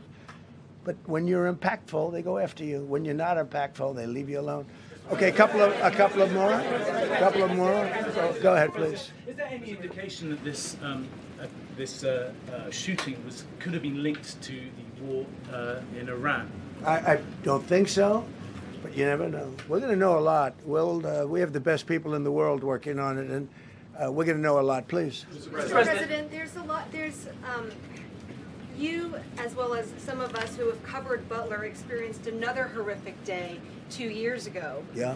But when you're impactful, they go after you. When you're not impactful, they leave you alone. Okay, a couple of more. Go ahead, please. Is there any indication that this shooting could have been linked to the war in Iran? I don't think so, but you never know. We're going to know a lot. We have the best people in the world working on it, and we're going to know a lot. Please. Mr. President, there's a lot. You, as well as some of us who have covered Butler, experienced another horrific day 2 years ago. Yeah.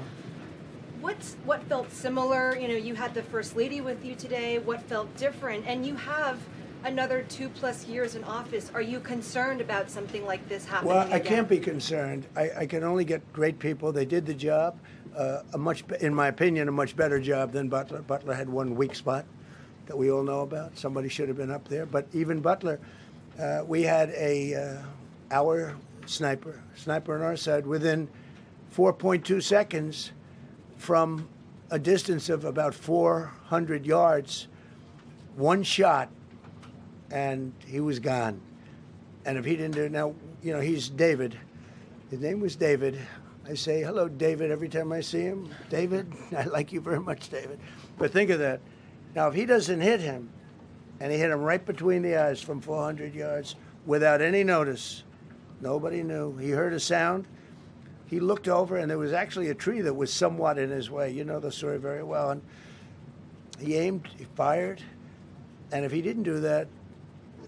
What felt similar? You had the First Lady with you today. What felt different? And you have another 2+ years in office. Are you concerned about something like this happening Well, I again? can't be concerned. I can only get great people. They did the job, in my opinion, a much better job than Butler. Butler had one weak spot that we all know about. Somebody should have been up there. But even Butler, we had our sniper on our side within 4.2 seconds from a distance of about 400 yards, one shot, and he was gone. And if he didn't do it, now, he's David. His name was David. I say, hello, David, every time I see him. David, I like you very much, David. But think of that. Now, if he doesn't hit him, and he hit him right between the eyes from 400 yards without any notice, nobody knew. He heard a sound. He looked over, and there was actually a tree that was somewhat in his way. You know the story very well. And he aimed, he fired, and if he didn't do that,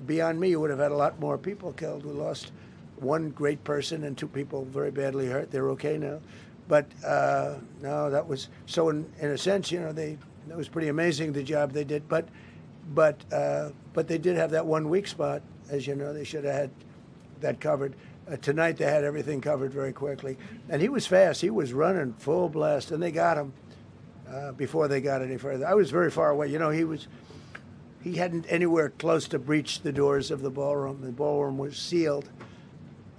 beyond me, you would have had a lot more people killed. We lost one great person and 2 people very badly hurt. They're okay now. But no, that was so. In a sense, it was pretty amazing the job they did. But they did have that one weak spot, as you know. They should have had that covered. Tonight they had everything covered very quickly, and he was fast. He was running full blast, and they got him before they got any further. I was very far away. He hadn't anywhere close to breached the doors of the ballroom. The ballroom was sealed,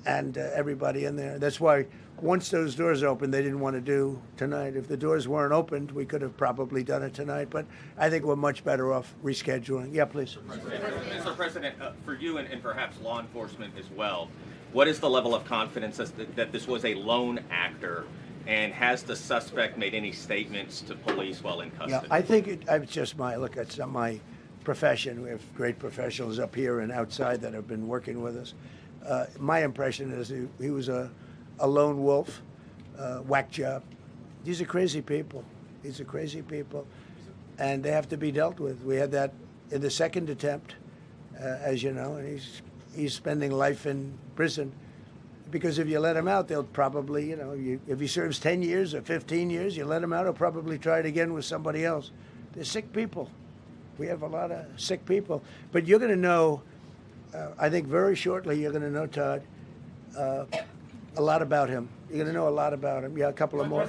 and everybody in there. That's why once those doors opened, they didn't want to do tonight. If the doors weren't opened, we could have probably done it tonight. But I think we're much better off rescheduling. Yeah, please. Mr. President, for you and perhaps law enforcement as well, what is the level of confidence that this was a lone actor, and has the suspect made any statements to police while in custody? Yeah, I think it's just it's not my profession. We have great professionals up here and outside that have been working with us. My impression is he was a lone wolf, whack job. These are crazy people. And they have to be dealt with. We had that in the second attempt, as you know, and he's spending life in prison. Because if you let him out, they'll probably, if he serves 10 years or 15 years, you let him out, he'll probably try it again with somebody else. They're sick people. We have a lot of sick people. But you're going to know, I think very shortly, you're going to know, Todd, a lot about him. You're going to know a lot about him. Yeah, a couple of more.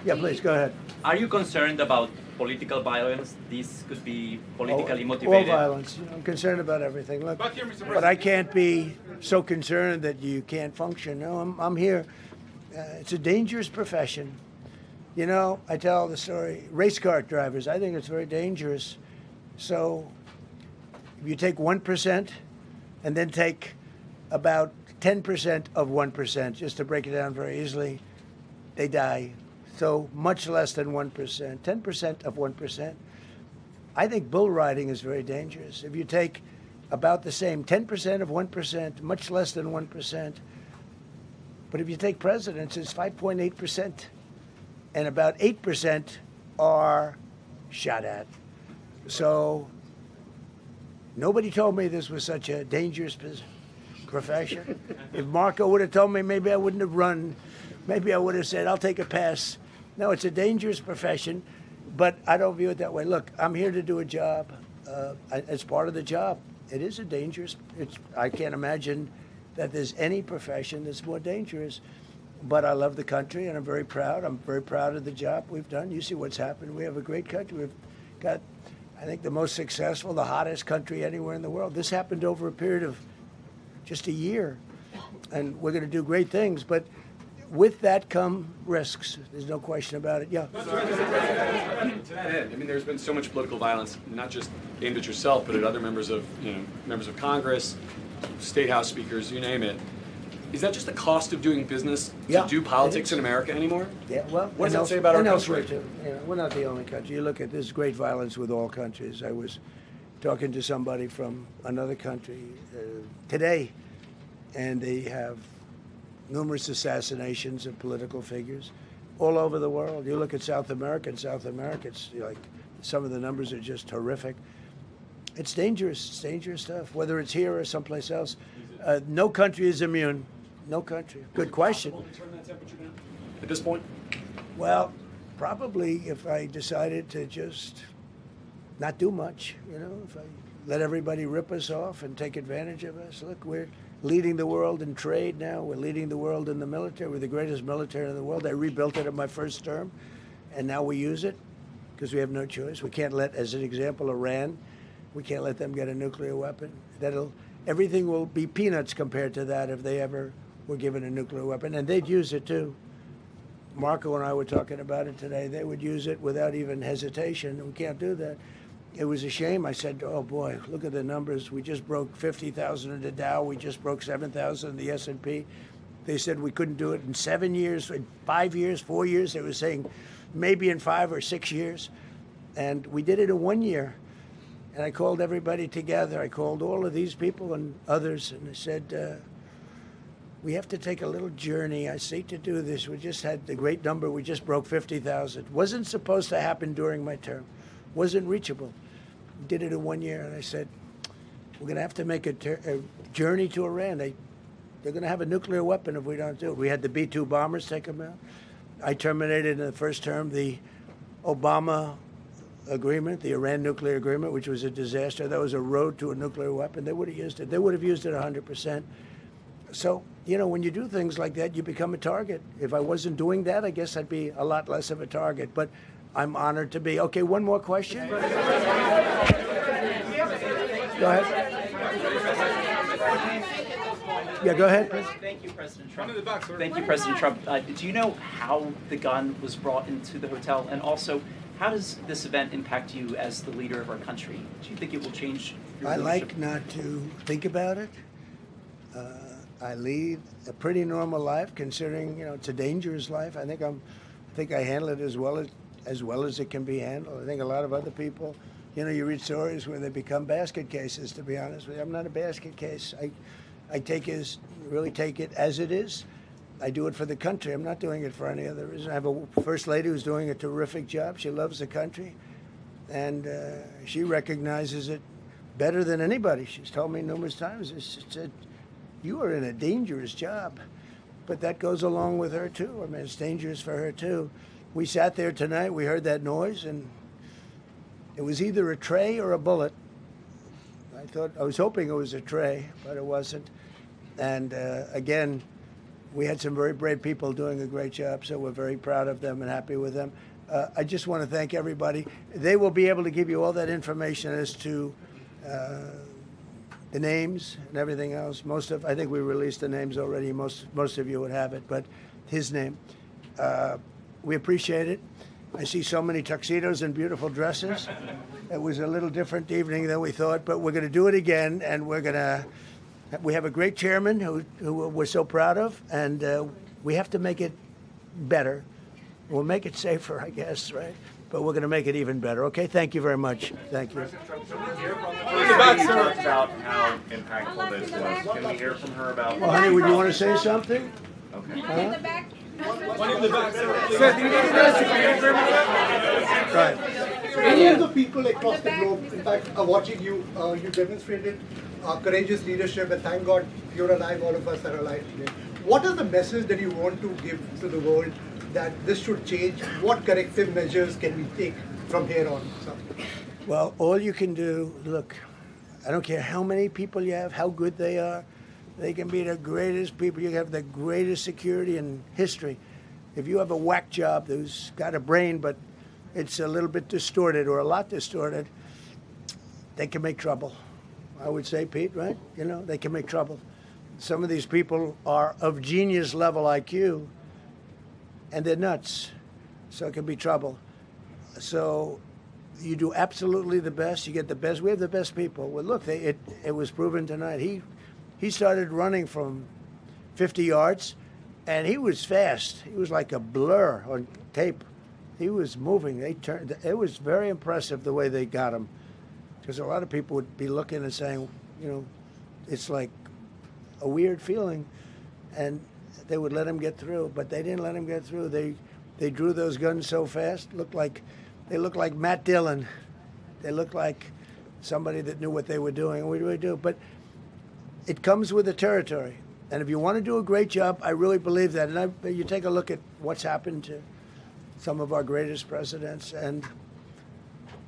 Yeah, please, go ahead. Are you concerned about political violence? This could be politically motivated. All violence. I'm concerned about everything. Look, but I can't be so concerned that you can't function. No, I'm here. It's a dangerous profession. I tell the story. Race car drivers, I think it's very dangerous. So if you take 1% and then take about 10% of 1%, just to break it down very easily, they die. So much less than 1%, 10% of 1%. I think bull riding is very dangerous. If you take about the same, 10% of 1%, much less than 1%. But if you take presidents, it's 5.8%. And about 8% are shot at. So Nobody told me this was such a dangerous profession. If Marco would have told me, maybe I wouldn't have run. Maybe I would have said, I'll take a pass. No, it's a dangerous profession, but I don't view it that way. Look, I'm here to do a job. It's part of the job. It is a dangerous, I can't imagine that there's any profession that's more dangerous. But I love the country, and I'm very proud. I'm very proud of the job we've done. You see what's happened. We have a great country. We've got, I think, the most successful, the hottest country anywhere in the world. This happened over a period of just a year, and we're going to do great things. But with that come risks. There's no question about it. Yeah. To that end, I mean, there's been so much political violence, not just aimed at yourself, but at other members of, members of Congress, state house speakers, you name it. Is that just the cost of doing business to do politics in America anymore? Yeah, well, what does that say about our country? Too. We're not the only country. You look at this great violence with all countries. I was talking to somebody from another country today, and they have numerous assassinations of political figures all over the world. You look at South America, it's like some of the numbers are just horrific. It's dangerous. It's dangerous stuff, whether it's here or someplace else. No country is immune. No country. Good question. Will we turn that temperature down at this point? Well, probably if I decided to just not do much, if I let everybody rip us off and take advantage of us. Look, we're leading the world in trade now. We're leading the world in the military. We're the greatest military in the world. I rebuilt it in my first term, and now we use it because we have no choice. We can't let, as an example, Iran, we can't let them get a nuclear weapon. Everything will be peanuts compared to that if they ever were given a nuclear weapon, and they'd use it too. Marco and I were talking about it today. They would use it without even hesitation. We can't do that. It was a shame. I said, oh boy, look at the numbers. We just broke 50,000 in the Dow. We just broke 7,000 in the S&P. They said we couldn't do it in 7 years, in 5 years, 4 years. They were saying maybe in 5 or 6 years. And we did it in 1 year. And I called everybody together. I called all of these people and others, and I said, we have to take a little journey. I see to do this. We just had the great number. We just broke 50,000. Wasn't supposed to happen during my term. Wasn't reachable. We did it in 1 year, and I said, we're going to have to make a journey to Iran. They're going to have a nuclear weapon if we don't do it. We had the B-2 bombers take them out. I terminated in the first term the Obama agreement, the Iran nuclear agreement, which was a disaster. That was a road to a nuclear weapon. They would have used it. They would have used it 100%. So, when you do things like that, you become a target. If I wasn't doing that, I guess I'd be a lot less of a target. But I'm honored to be. Okay, one more question. Go ahead. Yeah, go ahead. Thank you, President Trump. Thank you, President Trump. Do you know how the gun was brought into the hotel? And also, how does this event impact you as the leader of our country? Do you think it will change your leadership? I like not to think about it. I lead a pretty normal life, considering it's a dangerous life. I think I handle it as well as it can be handled. I think a lot of other people, you read stories where they become basket cases. To be honest with you, I'm not a basket case. I really take it as it is. I do it for the country. I'm not doing it for any other reason. I have a first lady who's doing a terrific job. She loves the country, and she recognizes it better than anybody. She's told me numerous times. She said, you are in a dangerous job. But that goes along with her, too. I mean, it's dangerous for her, too. We sat there tonight. We heard that noise, and it was either a tray or a bullet. I was hoping it was a tray, but it wasn't. And again, we had some very brave people doing a great job, so we're very proud of them and happy with them. I just want to thank everybody. They will be able to give you all that information as to the names and everything else. I think we released the names already. Most of you would have it, but his name. We appreciate it. I see so many tuxedos and beautiful dresses. It was a little different evening than we thought, but we're going to do it again, and we have a great chairman who we're so proud of, and we have to make it better. We'll make it safer, I guess, right? But we're going to make it even better. Okay, thank you very much. Thank you. About how impactful this was. Can we hear from her about? Well, honey, would you want to say something? Okay. Huh? One in the back, sir. Right. Millions of people across the globe, in fact, are watching you. You demonstrated courageous leadership, and thank God you're alive. All of us are alive today. What is the message that you want to give to the world that this should change? What corrective measures can we take from here on? Well, all you can do, look, I don't care how many people you have, how good they are. They can be the greatest people. You have the greatest security in history. If you have a whack job who's got a brain, but it's a little bit distorted or a lot distorted, they can make trouble. I would say, Pete, right? You know, they can make trouble. Some of these people are of genius level IQ, and they're nuts. So it can be trouble. So you do absolutely the best. You get the best. We have the best people. Well, look, it was proven tonight. He started running from 50 yards, and he was fast. He was like a blur on tape. He was moving. It was very impressive the way they got him. Because a lot of people would be looking and saying, you know, it's like a weird feeling, and they would let him get through, but they didn't let him get through. They drew those guns so fast. They looked like Matt Dillon. They looked like somebody that knew what they were doing, and we really do. But it comes with the territory, and if you want to do a great job, I really believe that. And you take a look at what's happened to some of our greatest presidents, and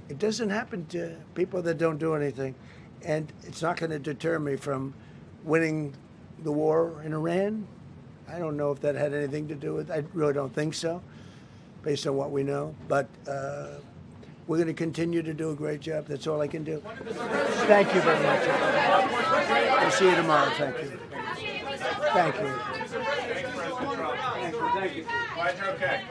it doesn't happen to people that don't do anything. And it's not going to deter me from winning the war in Iran. I don't know if that had anything to do with it. I really don't think so, based on what we know. But we're going to continue to do a great job. That's all I can do. Thank you very much. I'll see you tomorrow. Thank you. Thank you. Thank you. Glad you're okay.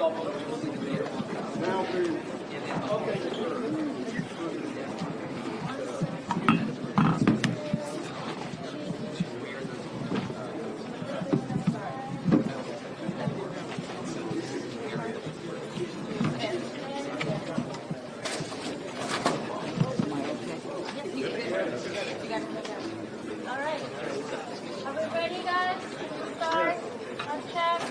All right. Are we ready, guys? Start. Let's check.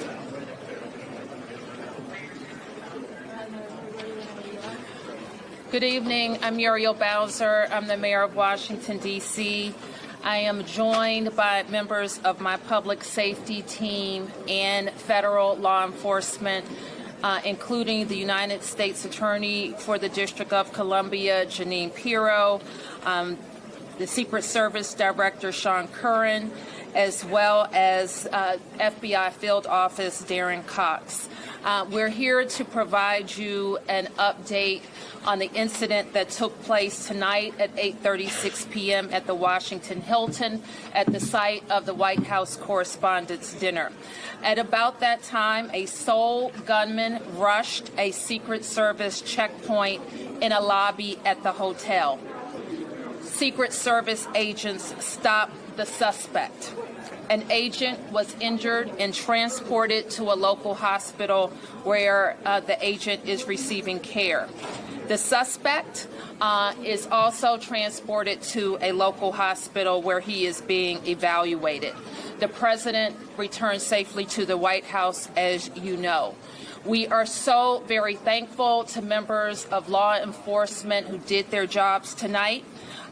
Good evening. I'm Muriel Bowser. I'm the mayor of Washington, D.C. I am joined by members of my public safety team and federal law enforcement, including the United States Attorney for the District of Columbia, Janine Pirro, the Secret Service Director, Sean Curran, as well as FBI Field Office, Darren Cox. We're here to provide you an update on the incident that took place tonight at 8:36 p.m. at the Washington Hilton at the site of the White House Correspondents Dinner. At about that time, a sole gunman rushed a Secret Service checkpoint in a lobby at the hotel. Secret Service agents stopped the suspect. An agent was injured and transported to a local hospital where the agent is receiving care. The suspect is also transported to a local hospital where he is being evaluated. The president returned safely to the White House, as you know. We are so very thankful to members of law enforcement who did their jobs tonight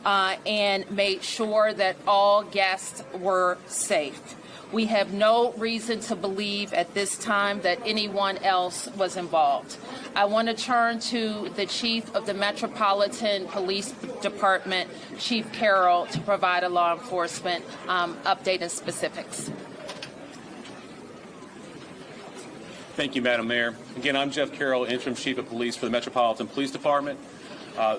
and made sure that all guests were safe. We have no reason to believe at this time that anyone else was involved. I want to turn to the Chief of the Metropolitan Police Department, Chief Carroll, to provide a law enforcement update and specifics. Thank you, Madam Mayor. Again, I'm Jeff Carroll, Interim Chief of Police for the Metropolitan Police Department.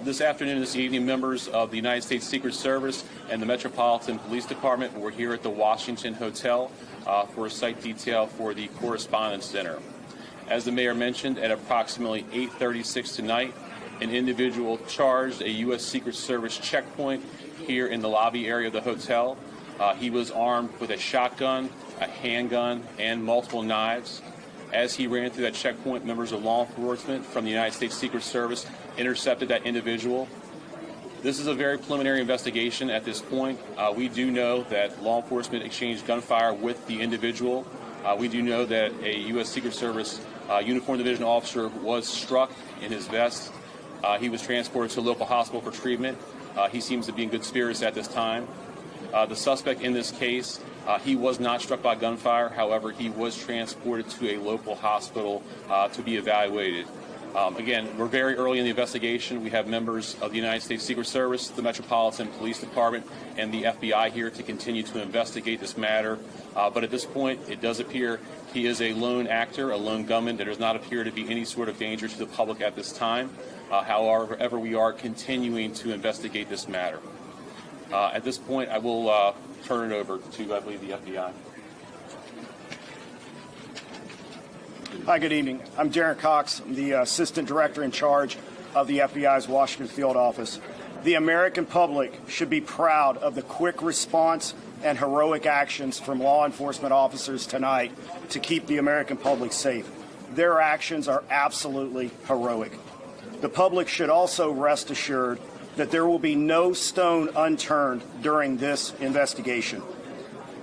This afternoon and this evening, members of the United States Secret Service and the Metropolitan Police Department were here at the Washington Hotel for a site detail for the Correspondents' Dinner. As the mayor mentioned, at approximately 8:36 tonight, an individual charged a U.S. Secret Service checkpoint here in the lobby area of the hotel. He was armed with a shotgun, a handgun, and multiple knives. As he ran through that checkpoint, members of law enforcement from the United States Secret Service intercepted that individual. This is a very preliminary investigation at this point. We do know that law enforcement exchanged gunfire with the individual. We do know that a U.S. Secret Service uniformed division officer was struck in his vest. He was transported to a local hospital for treatment. He seems to be in good spirits at this time. The suspect in this case, he was not struck by gunfire. However, he was transported to a local hospital to be evaluated. Again, we're very early in the investigation. We have members of the United States Secret Service, the Metropolitan Police Department, and the FBI here to continue to investigate this matter. But at this point, it does appear he is a lone actor, a lone gunman. There does not appear to be any sort of danger to the public at this time. However, we are continuing to investigate this matter. At this point, I will turn it over to, I believe, the FBI. Hi, good evening. I'm Darren Cox. I'm the Assistant Director in charge of the FBI's Washington Field Office. The American public should be proud of the quick response and heroic actions from law enforcement officers tonight to keep the American public safe. Their actions are absolutely heroic. The public should also rest assured that there will be no stone unturned during this investigation.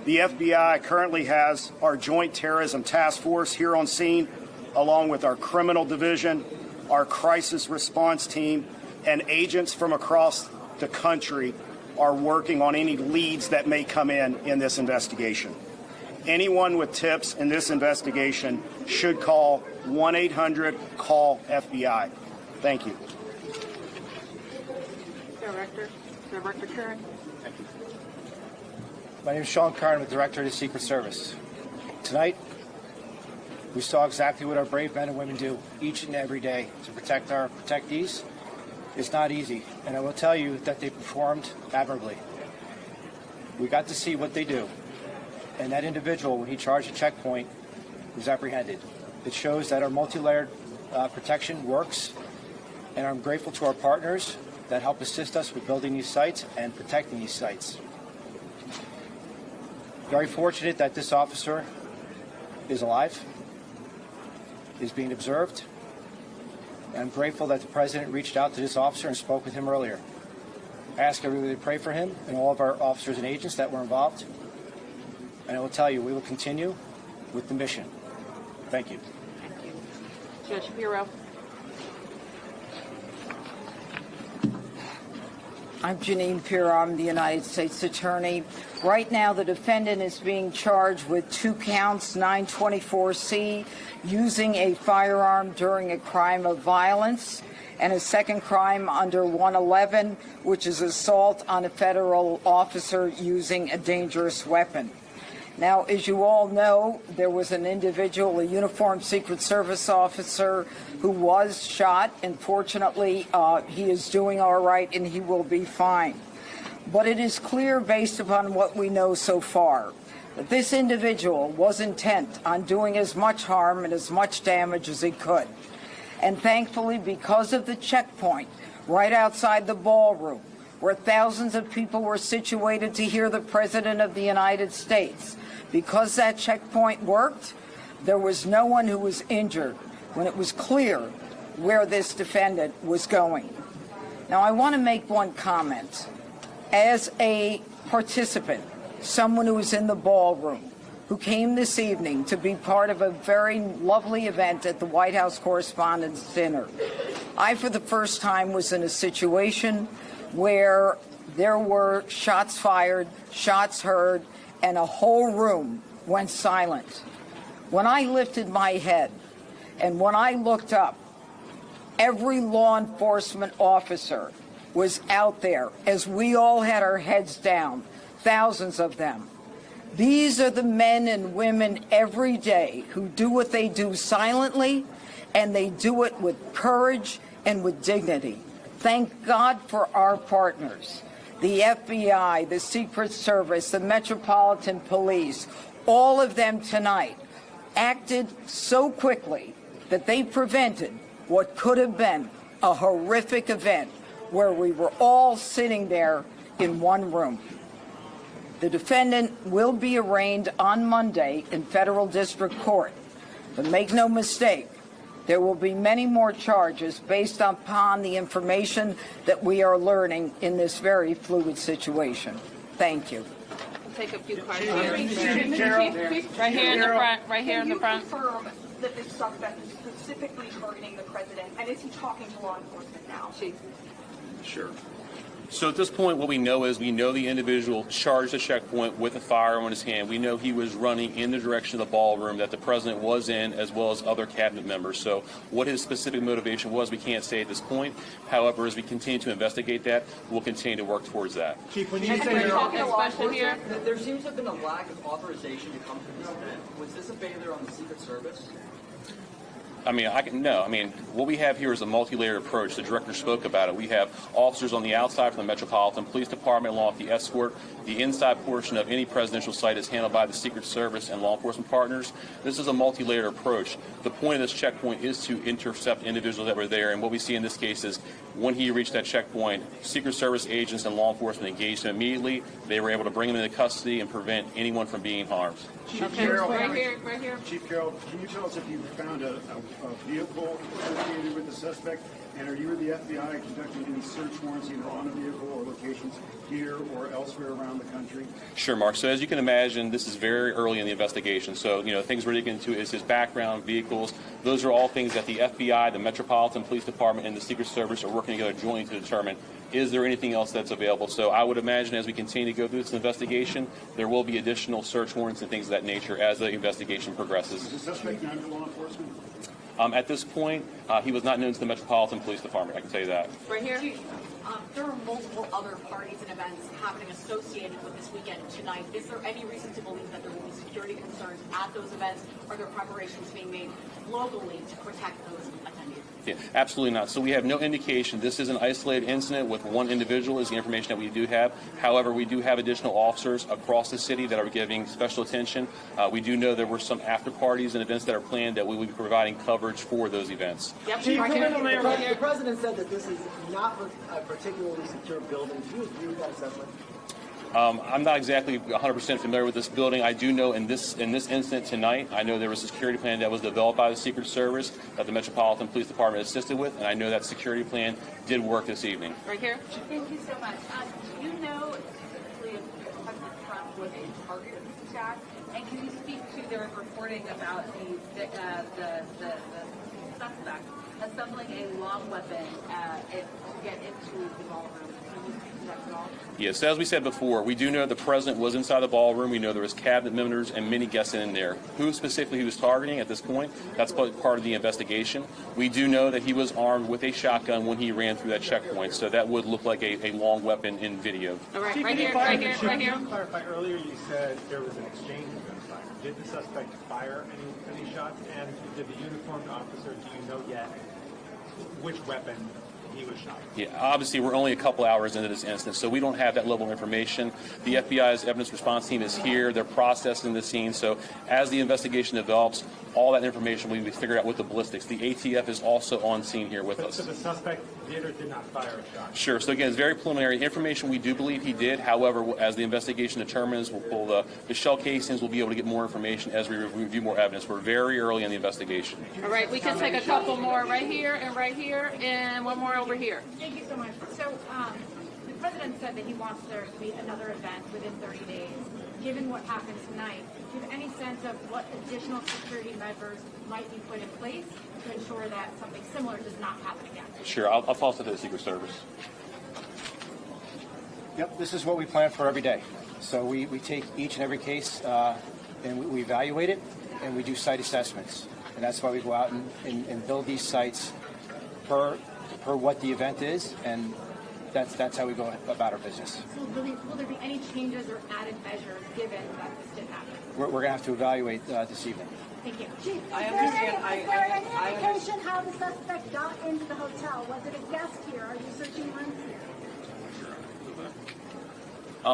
The FBI currently has our Joint Terrorism Task Force here on scene, along with our Criminal Division, our Crisis Response Team, and agents from across the country are working on any leads that may come in this investigation. Anyone with tips in this investigation should call 1-800-CALL-FBI. Thank you. Director Curran. Thank you. My name is Sean Curran, I'm the Director of the Secret Service. Tonight, we saw exactly what our brave men and women do each and every day to protect our protectees. It's not easy, and I will tell you that they performed admirably. We got to see what they do, and that individual, when he charged a checkpoint, was apprehended. It shows that our multi-layered protection works, and I'm grateful to our partners that help assist us with building these sites and protecting these sites. Very fortunate that this officer is alive, is being observed. I'm grateful that the President reached out to this officer and spoke with him earlier. I ask everybody to pray for him and all of our officers and agents that were involved. And I will tell you, we will continue with the mission. Thank you. Thank you. Judge Shapiro. I'm Janine Pirro. I'm the United States Attorney. Right now, the defendant is being charged with 2 counts, 924C, using a firearm during a crime of violence, and a second crime under 111, which is assault on a federal officer using a dangerous weapon. Now, as you all know, there was an individual, a uniformed Secret Service officer, who was shot. And fortunately, he is doing all right and he will be fine. But it is clear, based upon what we know so far, that this individual was intent on doing as much harm and as much damage as he could. And thankfully, because of the checkpoint right outside the ballroom, where thousands of people were situated to hear the President of the United States, because that checkpoint worked, there was no one who was injured when it was clear where this defendant was going. Now, I want to make one comment. As a participant, someone who was in the ballroom, who came this evening to be part of a very lovely event at the White House Correspondents Dinner, I, for the first time, was in a situation where there were shots fired, shots heard, and a whole room went silent. When I lifted my head and when I looked up, every law enforcement officer was out there as we all had our heads down, thousands of them. These are the men and women every day who do what they do silently, and they do it with courage and with dignity. Thank God for our partners, the FBI, the Secret Service, the Metropolitan Police. All of them tonight acted so quickly that they prevented what could have been a horrific event where we were all sitting there in one room. The defendant will be arraigned on Monday in federal district court. But make no mistake, there will be many more charges based upon the information that we are learning in this very fluid situation. Thank you. We'll take a few questions. Right here in the front. Right here in the front. Can you confirm that this suspect is specifically targeting the president, and is he talking to law enforcement now? Sure. So at this point, what we know is we know the individual charged the checkpoint with a firearm in his hand. We know he was running in the direction of the ballroom that the president was in, as well as other cabinet members. So what his specific motivation was, we can't say at this point. However, as we continue to investigate that, we'll continue to work towards that. Chief, when you say there seems to have been a lack of authorization to come to this event. Was this a failure on the Secret Service? I mean, what we have here is a multi-layered approach. The director spoke about it. We have officers on the outside from the Metropolitan Police Department, along with the escort. The inside portion of any presidential site is handled by the Secret Service and law enforcement partners. This is a multi-layered approach. The point of this checkpoint is to intercept individuals that were there, and what we see in this case is when he reached that checkpoint, Secret Service agents and law enforcement engaged him immediately. They were able to bring him into custody and prevent anyone from being harmed. Chief Carroll, right here. Chief Carroll, can you tell us if you found a vehicle associated with the suspect, and are you or the FBI conducting any search warrants either on a vehicle or locations here or elsewhere around the country? Sure, Mark. So as you can imagine, this is very early in the investigation. So, things we're digging into is his background, vehicles. Those are all things that the FBI, the Metropolitan Police Department, and the Secret Service are working together jointly to determine, is there anything else that's available? So I would imagine as we continue to go through this investigation, there will be additional search warrants and things of that nature as the investigation progresses. Is the suspect known to law enforcement? At this point, he was not known to the Metropolitan Police Department, I can tell you that. Right here. There are multiple other parties and events happening associated with this weekend tonight. Is there any reason to believe that there will be security concerns at those events? Are there preparations being made locally to protect those attendees? Yeah, absolutely not. So we have no indication. This is an isolated incident with one individual is the information that we do have. However, we do have additional officers across the city that are giving special attention. We do know there were some after parties and events that are planned that we will be providing coverage for those events. Yep. The president said that this is not a particularly secure building. Do you agree with that assessment? I'm not exactly 100% familiar with this building. I do know in this incident tonight, I know there was a security plan that was developed by the Secret Service that the Metropolitan Police Department assisted with, and I know that security plan did work this evening. Right here. Thank you so much. Do you know specifically if President Trump was a target of this attack? And can you speak to their reporting about the suspect assembling a long weapon to get into the ballroom? Can you speak to that at all? Yes, as we said before, we do know the president was inside the ballroom. We know there was cabinet members and many guests in there. Who specifically he was targeting at this point, that's part of the investigation. We do know that he was armed with a shotgun when he ran through that checkpoint, so that would look like a long weapon in video. All right, right here, right here, right here. To clarify, earlier you said there was an exchange of gunfire. Did the suspect fire any shots? And did the uniformed officer, do you know yet which weapon he was shot? Yeah, obviously we're only a couple hours into this incident, so we don't have that level of information. The FBI's evidence response team is here. They're processing the scene. So as the investigation develops, all that information will be figured out with the ballistics. The ATF is also on scene here with us. So the suspect did or did not fire a shot? Sure. So again, it's very preliminary information. We do believe he did. However, as the investigation determines, we'll pull the shell casings. We'll be able to get more information as we review more evidence. We're very early in the investigation. All right, we can take a couple more right here, and one more over here. Thank you so much. So the president said that he wants there to be another event within 30 days. Given what happened tonight, do you have any sense of what additional security measures might be put in place to ensure that something similar does not happen again? Sure. I'll toss it to the Secret Service. Yep, this is what we plan for every day. So we take each and every case and we evaluate it, and we do site assessments. And that's why we go out and build these sites per what the event is, and that's how we go about our business. So will there be any changes or added measures given that this did happen? We're going to have to evaluate this evening. Thank you. Chief, is there any indication how the suspect got into the hotel? Was it a guest here? Are you searching rooms here?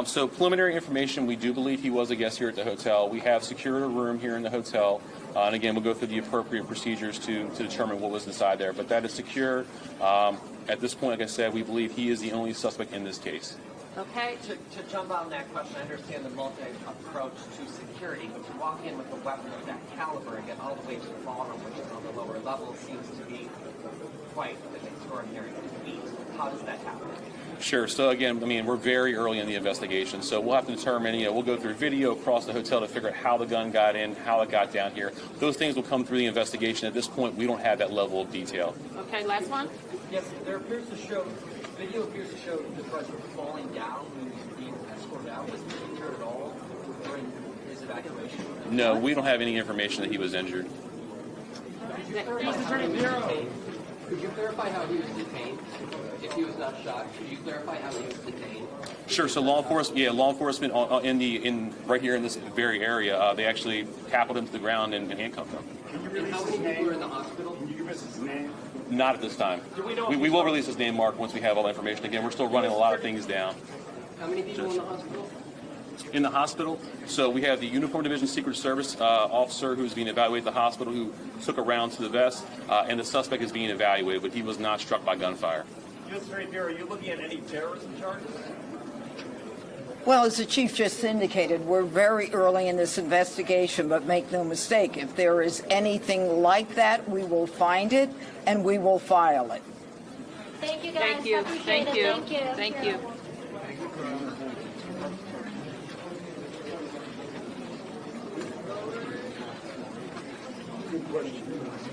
So preliminary information, we do believe he was a guest here at the hotel. We have secured a room here in the hotel. And again, we'll go through the appropriate procedures to determine what was inside there. But that is secure. At this point, like I said, we believe he is the only suspect in this case. Okay. To jump on that question, I understand the multi-approach to security, but to walk in with a weapon of that caliber and get all the way to the ballroom, which is on the lower level, seems to be quite an extraordinary feat. How does that happen? Sure. So again, I mean, we're very early in the investigation, so we'll have to determine, we'll go through video across the hotel to figure out how the gun got in, how it got down here. Those things will come through the investigation. At this point, we don't have that level of detail. Okay, last one. Yes, video appears to show the president falling down when he was being escorted out. Was he injured at all during his evacuation? No, we don't have any information that he was injured. Could you clarify how he was detained? If he was not shot, could you clarify how he was detained? Sure. So law enforcement right here in this very area, they actually tackled him to the ground and handcuffed him. And how many people were in the hospital? Can you give us his name? Not at this time. We will release his name, Mark, once we have all the information. Again, we're still running a lot of things down. How many people in the hospital? In the hospital, so we have the Uniform Division Secret Service officer who's being evaluated at the hospital who took a round to the vest, and the suspect is being evaluated, but he was not struck by gunfire. U.S. Attorney Bureau, are you looking at any terrorism charges? Well, as the chief just indicated, we're very early in this investigation, but make no mistake, if there is anything like that, we will find it and we will file it. Thank you, guys. Thank you. Thank you. Thank you. Thank you. Good question.